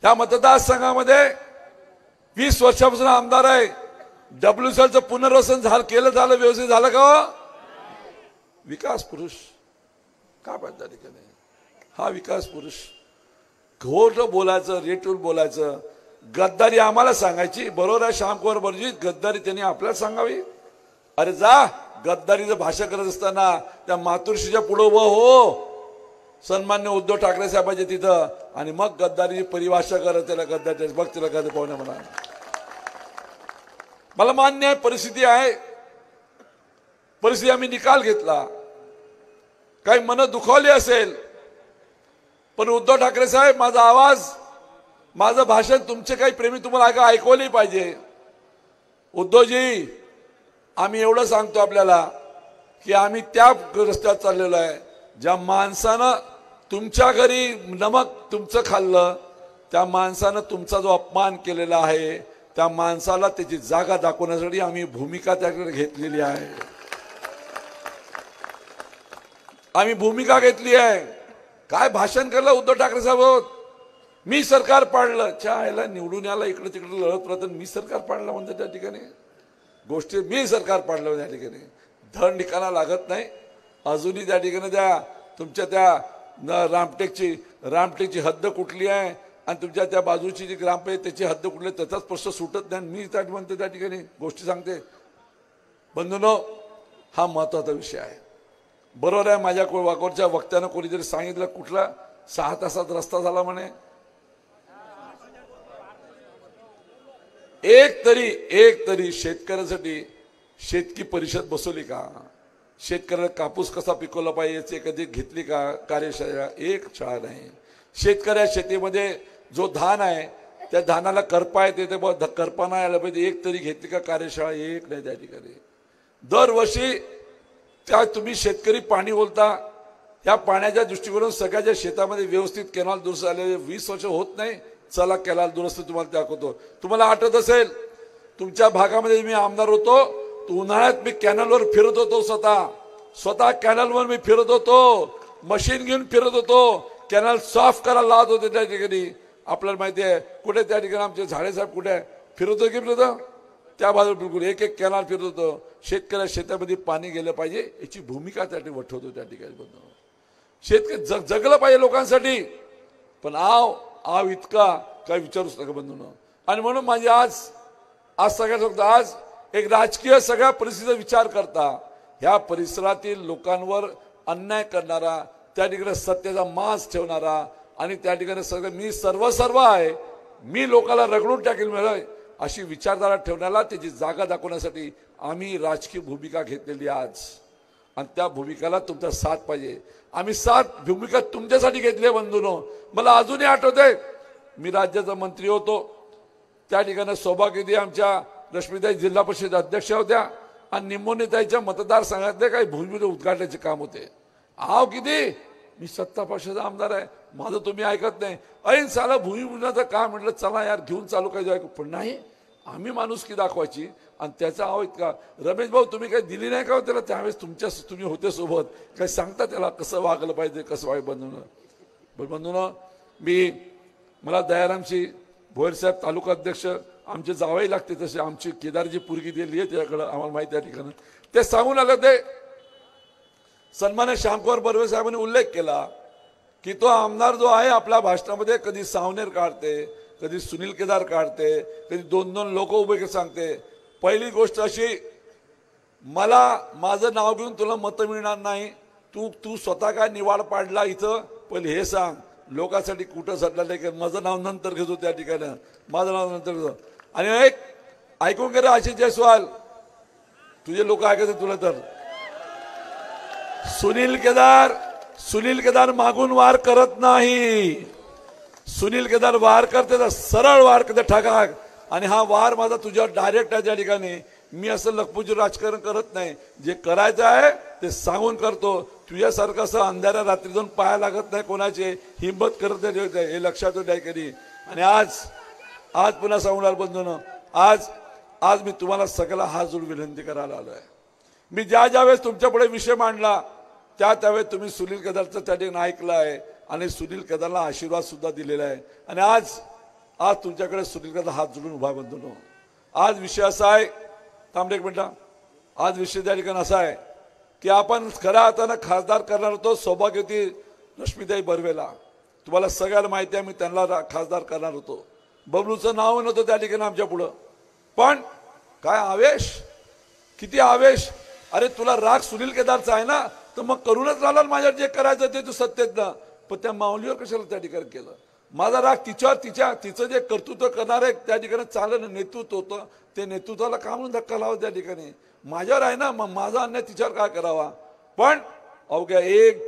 त्या मतदारसंघामध्ये 20 वर्षापासून आमदार आहे. WCLचं पुनर्वसन झालं व्यवस्थित झालं का? विकास पुरुष का पाहिजे ठिकाणी? हा विकास पुरुष. खोट बोलायचं, रेटून बोलायचं, गद्दारी आम्हाला सांगायची. बरोबर आहे श्यामकुमार बर्वेजी, गद्दारी त्यांनी आपल्याला सांगावी. अरे जा, गद्दारीचं भाषा करत असताना त्या मातुश्रीच्या पुढं उभं हो, सन्मान्य उद्धव ठाकरे साहेबांच्या तिथं, आणि मग गद्दारीची परिभाषा करत त्याला गद्दारी बघ तिला कधी पाहुणे म्हणा. मला मान्य आहे, परिस्थिती आहे, परिस्थिती आम्ही निकाल घेतला, काही मन दुखावली असेल, पण उद्धव ठाकरे साहेब माझा आवाज, माझं भाषण तुमचे काही प्रेमी तुम्हाला ऐकवले पाहिजे. उद्धवजी, आम्ही एवढं सांगतो आपल्याला की आम्ही त्या रस्त्यावर चाललेलो आहे ज्या माणसानं तुमच्या घरी नमक तुमचं खाल्लं, त्या माणसानं तुमचा जो अपमान केलेला आहे, त्या माणसाला त्याची जागा दाखवण्यासाठी आम्ही भूमिका त्याकडे घेतलेली आहे. आम्ही भूमिका घेतली आहे. काय भाषण केलं उद्धव ठाकरे साहेब? मी सरकार पाडलं. ह्याला निवडून याला इकडे तिकडे लढत राहतं, मी सरकार पाडलं म्हणते त्या ठिकाणी. गोष्टी मी सरकार पाडलं त्या ठिकाणी. धड ठिकाणा लागत नाही. अजूनही त्या ठिकाणी त्या तुमच्या त्या रामटेकची हद्द कुठली आहे आणि तुमच्या त्या बाजूची जी ग्रामपंचायत त्याची हद्द कुठली त्याचाच प्रश्न सुटत नाही. मी त्या म्हणतो त्या ठिकाणी गोष्टी सांगते. बंधूंनो, हा महत्वाचा विषय आहे. बरोबर आहे, माझ्या वाकोरच्या वक्त्यानं कोणीतरी सांगितलं कुठला 6 तासात रस्ता झाला म्हणे. एक तरी शेतकऱ्यासाठी शेतकी परिषद बसवली का? शेतकऱ्याला कापूस कसा पिकवला पाहिजे याची कधी घेतली का कार्यशाळा? एक शाळा नाही. शेतकऱ्या शेतीमध्ये जो धान आहे त्या धानाला करपा येते ते करपा नाही आला पाहिजे एक तरी घेतली का कार्यशाळा? एक नाही त्या ठिकाणी. दरवर्षी त्या तुम्ही शेतकरी पाणी बोलता, त्या पाण्याच्या दृष्टिकोनातून सगळ्याच्या शेतामध्ये व्यवस्थित कॅनॉल दुरुस्त झालेले 20 वर्ष होत नाही. चला कॅनॉल दुरुस्त तुम्हाला दाखवतो. तुम्हाला आठवत असेल तुमच्या भागामध्ये मी आमदार होतो, उन्हाळ्यात मी कॅनलवर फिरत होतो. स्वतः कॅनलवर मी फिरत होतो, मशीन घेऊन फिरत होतो, कॅनल साफ करायला लावत होते त्या ठिकाणी. आपल्याला माहिती आहे कुठे त्या ठिकाणी आमचे झाडे साहेब कुठे फिरत होतो त्या बाजूला बिलकुल एक कॅनल फिरत होतो. शेतकऱ्या शेतामध्ये पाणी गेलं पाहिजे याची भूमिका त्या ठिकाणी वठवतो त्या ठिकाणी. शेतकरी जगलं पाहिजे लोकांसाठी, पण आव इतका काय विचारूच नका बंधूंनो. आणि म्हणून माझी आज सगळ्यात आज एक राजकीय सगळ्या परिस्थितीचा विचार करता ह्या परिसरातील लोकांवर अन्याय करणारा, त्या ठिकाणी सत्तेचा माज ठेवणारा आणि त्या ठिकाणी सगळं मी सर्व आहे, मी लोकांना रगडून टाकेल मिळेल अशी विचारधारा ठेवण्याला त्याची जागा दाखवण्यासाठी आम्ही राजकीय भूमिका घेतलेली आज. आणि त्या भूमिकाला तुमचा साथ पाहिजे. आम्ही साथ भूमिका तुमच्यासाठी घेतली बंधूंनो. मला अजूनही आठवतंय मी राज्याचा मंत्री होतो त्या ठिकाणी सौभाग्यवती आमच्या रश्मीताई जिल्हा परिषद अध्यक्ष होत्या आणि निंबोनीताईच्या मतदारसंघातले काही भूमिपूजन उद्घाटनाचे काम होते. किती मी सत्ता पक्षाचा आमदार आहे, माझं तुम्ही ऐकत नाही. ऐन साला भूमिपूजनाचं काम म्हटलं चला यार घेऊन चालू काय ऐकू, पण नाही आम्ही माणुसकी दाखवायची आणि त्याचा इतका. रमेश भाऊ तुम्ही काही दिली नाही का त्याला त्यावेळेस तुम्ही होते सोबत, काही सांगता त्याला कसं वागलं पाहिजे कसं वाग बंधून. मला दयारामशी भोयर साहेब तालुका अध्यक्ष आमचे जावई लागते तसे आमची केदारची पुरगी दिली आहे त्याकडं आम्हाला माहिती त्या ठिकाणी ते सांगून आलं. ते सन्मान्य श्यामकुमार बर्वे साहेबांनी उल्लेख केला की तो आमदार जो आहे आपल्या भाषणामध्ये कधी सावनेर काढते, कधी सुनील केदार काढते, कधी 2-2 लोक उभे सांगते. पहिली गोष्ट अशी, मला माझं नाव घेऊन तुला मतं मिळणार नाही. तू स्वतः काय निवाड पाडला इथं पहिले हे सांग. लोकांसाठी कुठं सडला नाही, माझं नाव नंतर घेतो त्या ठिकाणी, माझं नाव नंतर घेतो. आणि एक ऐकून घे आशिष जयस्वाल, तुझे लोक ऐकायचे तुला तर. सुनील केदार मागून वार करत नाही. सुनील केदार वार करते सरळ वार करते ठाकाक. आणि हा वार माझा तुझ्यावर डायरेक्ट आहे त्या ठिकाणी. मी असं लखपूजी राजकारण करत नाही, जे करायचं आहे ते सांगून करतो. तुझ्यासारखं असं अंधाऱ्या रात्री जाऊन पाया लागत नाही, कोणाचे हिंमत करत नाही, हे लक्षात नाही कधी. आणि आज पुन्हा सांगणार बंधून, आज मी तुम्हाला सगळ्याला हात जोडून विनंती करायला आलोय. मी ज्या वेळेस तुमच्या पुढे विषय मांडला त्यावेळेस तुम्ही सुनील केदारचं त्या ठिकाणी ऐकलं आहे आणि सुनील केदारला आशीर्वाद सुद्धा दिलेला आहे. आणि आज तुमच्याकडे सुनील केदार हात जोडून उभा बंधून. आज विषय असा आहे, थांबले एक मिनिट. आज विषय त्या ठिकाणी असा आहे की आपण खऱ्या अर्थानं खासदार करणार होतो सौभाग्यवती रश्मीताई बर्वेला. तुम्हाला सगळ्याला माहिती आहे मी त्यांना खासदार करणार होतो. बबलूचं नाव नव्हतं त्या ठिकाणी आमच्या पुढं, पण काय आवेश, किती आवेश. अरे तुला राग सुनील केदारचा आहे ना, तर मग करूनच राहिला माझ्यावर जे करायचं ते तू सत्तेत ना. पण त्या माऊलीवर कशाला त्या ठिकाणी केलं. माझा राग तिच्यावर, तिचं जे कर्तृत्व करणार आहे त्या ठिकाणी चाललं नेतृत्व होतं, ते नेतृत्वाला का म्हणून धक्का लावा त्या ठिकाणी. माझ्यावर आहे ना, मग माझा अन्याय तिच्यावर काय करावा. पण अवघ्या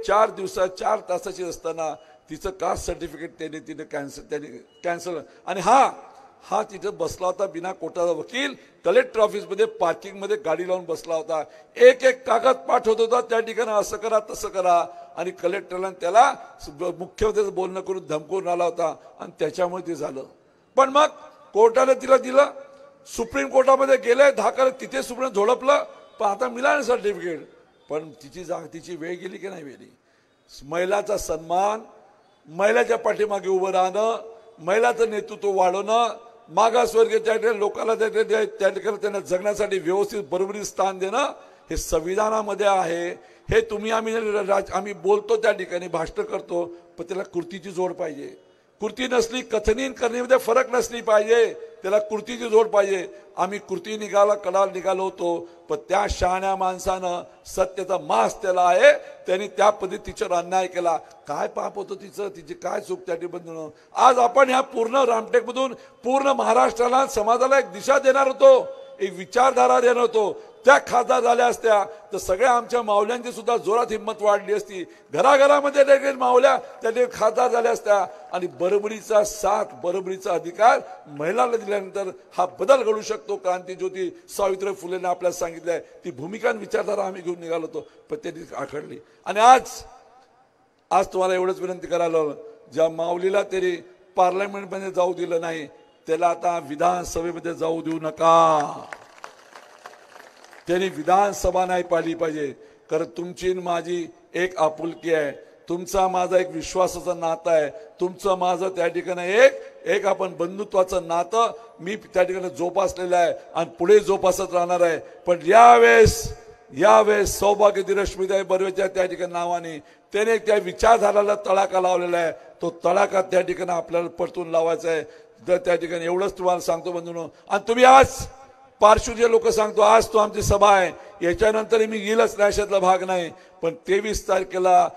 4 दिवसात 4 तासाची असताना तिचं कास्ट सर्टिफिकेट तिने कॅन्सल. आणि हा तिथं बसला होता बिना कोर्टाचा वकील, कलेक्टर ऑफिसमध्ये पार्किंगमध्ये गाडी लावून बसला होता. एक कागद पाठवत होता त्या ठिकाणी, असं करा तसं करा. आणि कलेक्टरला त्याला मुख्यमंत्र्याचं बोलणं करून धमकवून आला होता आणि त्याच्यामुळे ते झालं. पण मग कोर्टाने तिला दिलं, सुप्रीम कोर्टामध्ये गेले, तिथे सुप्रीम झोडपलं, पण आता मिळालं सर्टिफिकेट. पण तिची वेळ गेली की नाही गेली. महिलाचा सन्मान, महिलाच्या पाठीमागे उभं राहणं, महिलाचं नेतृत्व वाढवणं, मागासवर्गीय त्या ठिकाणी लोकांना त्या ठिकाणी त्यांना जगण्यासाठी व्यवस्थित बरोबरी स्थान देणं हे संविधानामध्ये आहे. हे तुम्ही आम्ही बोलतो त्या ठिकाणी भाषण करतो, पण त्याला कृतीची जोड पाहिजे. कृती नसली, कथनी करणीमध्ये फरक नसली पाहिजे, त्याला कृतीची जोड पाहिजे. आम्ही कृती कडाल निघालो होतो, पण त्या शहाण्या माणसानं सत्याचा मास त्याला आहे, त्यांनी त्या पद्धतीवर अन्याय केला. काय पाप होतं तिची काय चूक त्या ठिकाणी. आज आपण ह्या पूर्ण रामटेकमधून पूर्ण महाराष्ट्राला समाजाला एक दिशा देणार होतो, एक विचारधारा देणार होतो. त्या खासदार झाल्या असत्या तर सगळ्या आमच्या मावल्यांची सुद्धा जोरात हिंमत वाढली असती. घराघरामध्ये देखील मावल्या त्या खासदार झाल्या असत्या. आणि बरोबरीचा साथ, बरोबरीचा अधिकार महिलांना दिल्यानंतर हा बदल घडू शकतो. क्रांतीज्योती सावित्रीबाई फुलेंनी आपल्याला सांगितलंय, ती भूमिका विचारधारा आम्ही घेऊन निघालो होतो, पण त्यांनी आखडली. आणि आज तुम्हाला एवढंच विनंती करायला, ज्या माऊलीला तरी पार्लमेंटमध्ये जाऊ दिलं नाही, त्याला आता विधानसभेमध्ये जाऊ देऊ नका. त्यांनी विधानसभा नाही पाळली पाहिजे. कारण तुमची माझी एक आपुलकी आहे, तुमचा माझा एक विश्वासाचं नातं आहे, तुमचं माझं त्या ठिकाणी एक आपण बंधुत्वाचं नातं मी त्या ठिकाणी जोपासलेलं आहे आणि पुढे जोपासत राहणार आहे. पण यावेळेस सौभाग्यवती रश्मीताई बर्वेच्या त्या ठिकाणी नावाने त्याने त्या विचारधाराला तडाखा लावलेला आहे. तो तडाखा त्या ठिकाणी आपल्याला परतून लावायचा आहे. त्या ठिकाणी एवढंच तुम्हाला सांगतो बंधूंनो. आणि तुम्ही आज पार्श्वचे लोक सांगतो, आज तो आमची सभा आहे, याच्यानंतर मी येईलच नाही, अशातला भाग नाही. पण 23 तारखेला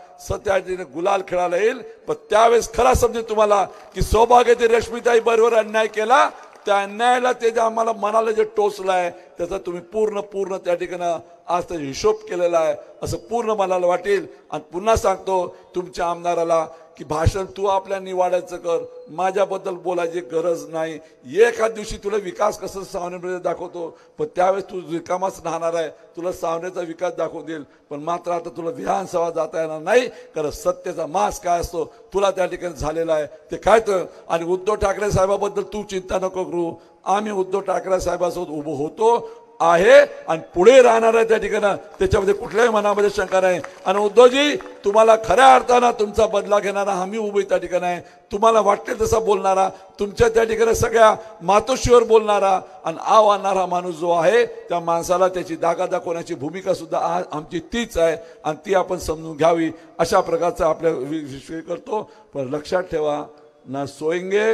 त्या गुलाल खेळायला येईल. पण त्यावेळेस खरा समजेल तुम्हाला की सौभाग्यवती रश्मीताई बरोबर अन्याय केला, त्या अन्यायाला ते जे आम्हाला मनाला जे टोचलं आहे त्याचा तुम्ही पूर्ण त्या ठिकाणी आज त्याचा हिशोब केलेला आहे असं पूर्ण मनाला वाटेल. आणि पुन्हा सांगतो तुमच्या आमदाराला की भाषण तू आपल्या निवाड्याचं कर, माझ्याबद्दल बोलायची गरज नाही. एखाद दिवशी तुला विकास कसं सावनेमध्ये दाखवतो, पण त्यावेळेस तू रिकामाच राहणार आहे, तुला सावनेचा विकास दाखवून देईल. पण मात्र आता तुला विधानसभा जाता येणार नाही, कारण सत्तेचा मास काय असतो तुला त्या ठिकाणी झालेला आहे ते काय तर. आणि उद्धव ठाकरे साहेबाबद्दल तू चिंता नको करू, आम्ही उद्धव ठाकरे साहेबासोबत उभं होतो आहे आणि पुढे राहणार आहे त्या ठिकाणी, त्याच्यामध्ये कुठल्याही मनामध्ये शंका नाही. आणि उद्धवजी, तुम्हाला खऱ्या अर्थानं तुमचा बदला घेणारा आम्ही उभे त्या ठिकाणी आहे. तुम्हाला वाटते तसा बोलणारा, तुमच्या त्या ठिकाणी सगळ्या मातोश्रीवर बोलणारा आणि आव आणणारा माणूस जो आहे, त्या माणसाला त्याची दागा दाखवण्याची भूमिका सुद्धा आज आमची तीच आहे आणि ती आपण समजून घ्यावी अशा प्रकारचा आपल्या विषय करतो. पण लक्षात ठेवा, ना सोएंगे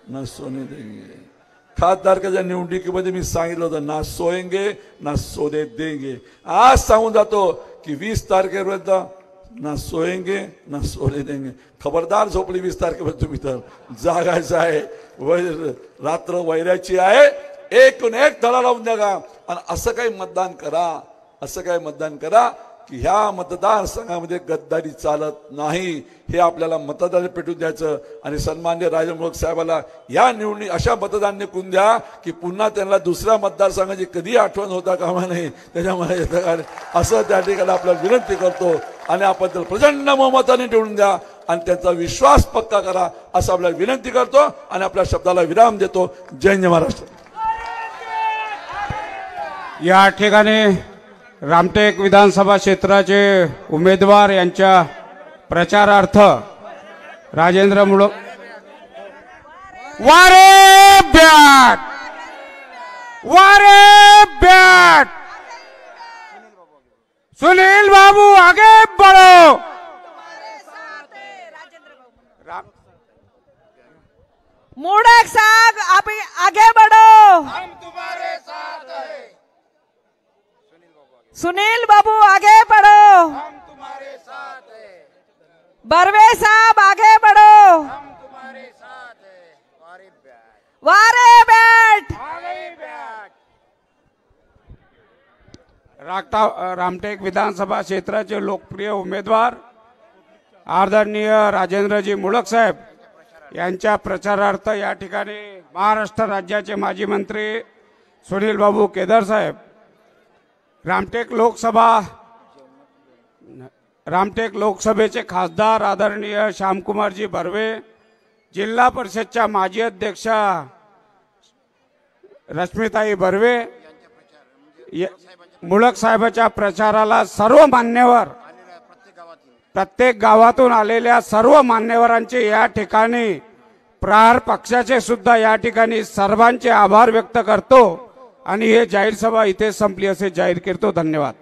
ना सोने देंगे. खासदारच्या निवडणुकीमध्ये मी सांगितलं होतं, ना सोएंगे ना सोने देंगे. आज सांगून जातो की 20 तारखेपर्यंत ना सोएंगे ना सोने देंगे. खबरदार झोपली 20 तारखेपर्यंत तुम्ही तर जागायचं आहे. रात्र वैराची आहे, एकूण एक धडा लावून द्या. आणि असं काही मतदान करा की ह्या मतदारसंघामध्ये गद्दारी चालत नाही, हे आपल्याला मतदान पेटून द्यायचं. आणि सन्माननीय राजमुख साहेबाला या निवडणूक अशा मतदान निघून द्या की पुन्हा त्यांना दुसऱ्या मतदारसंघाची कधी आठवण होता कामा नाही. त्याच्यामुळे असं त्या ठिकाणी आपल्याला विनंती करतो आणि आपण त्याला प्रचंड बहुमताने निवडून द्या आणि त्यांचा विश्वास पक्का करा असं आपल्याला विनंती करतो आणि आपल्या शब्दाला विराम देतो. जय जय महाराष्ट्र. या ठिकाणी रामटेक विधानसभा क्षेत्राचे उमेदवार यांच्या प्रचारार्थ राजेंद्र मुळक वारे बैठ सुनील बाबू आगे बढ़ो. मुड़क साहब आप आगे बढ़ो. हम तुम्हारे साथ हैं. सुनील बाबू आगे बढ़ो. हम तुम्हारे साथ हैं. बर्वे साहब आगे बढ़ो. हम तुम्हारे साथ हैं. वारे बैठ. रामटेक विधानसभा क्षेत्राचे लोकप्रिय उमेदवार आदरणीय राजेंद्रजी मुळक साहेब यांच्या प्रचारार्थ या ठिकाणी महाराष्ट्र राज्याचे माजी मंत्री सुनील बाबू केदार साहेब, रामटेक लोकसभेचे खासदार आदरणीय श्यामकुमारजी बर्वे, जिल्हा परिषदच्या माजी अध्यक्षा रश्मीताई बर्वे, मुळक साहेबांच्या प्रचाराला सर्व मान्यवर, प्रत्येक गावातून आलेल्या सर्व मान्यवरांचे या ठिकाणी, प्रहार पक्षाचे सुद्धा या ठिकाणी सर्वांचे आभार व्यक्त करतो आणि हे जाहीर सभा इथे संपली असे जाहीर करतो. धन्यवाद.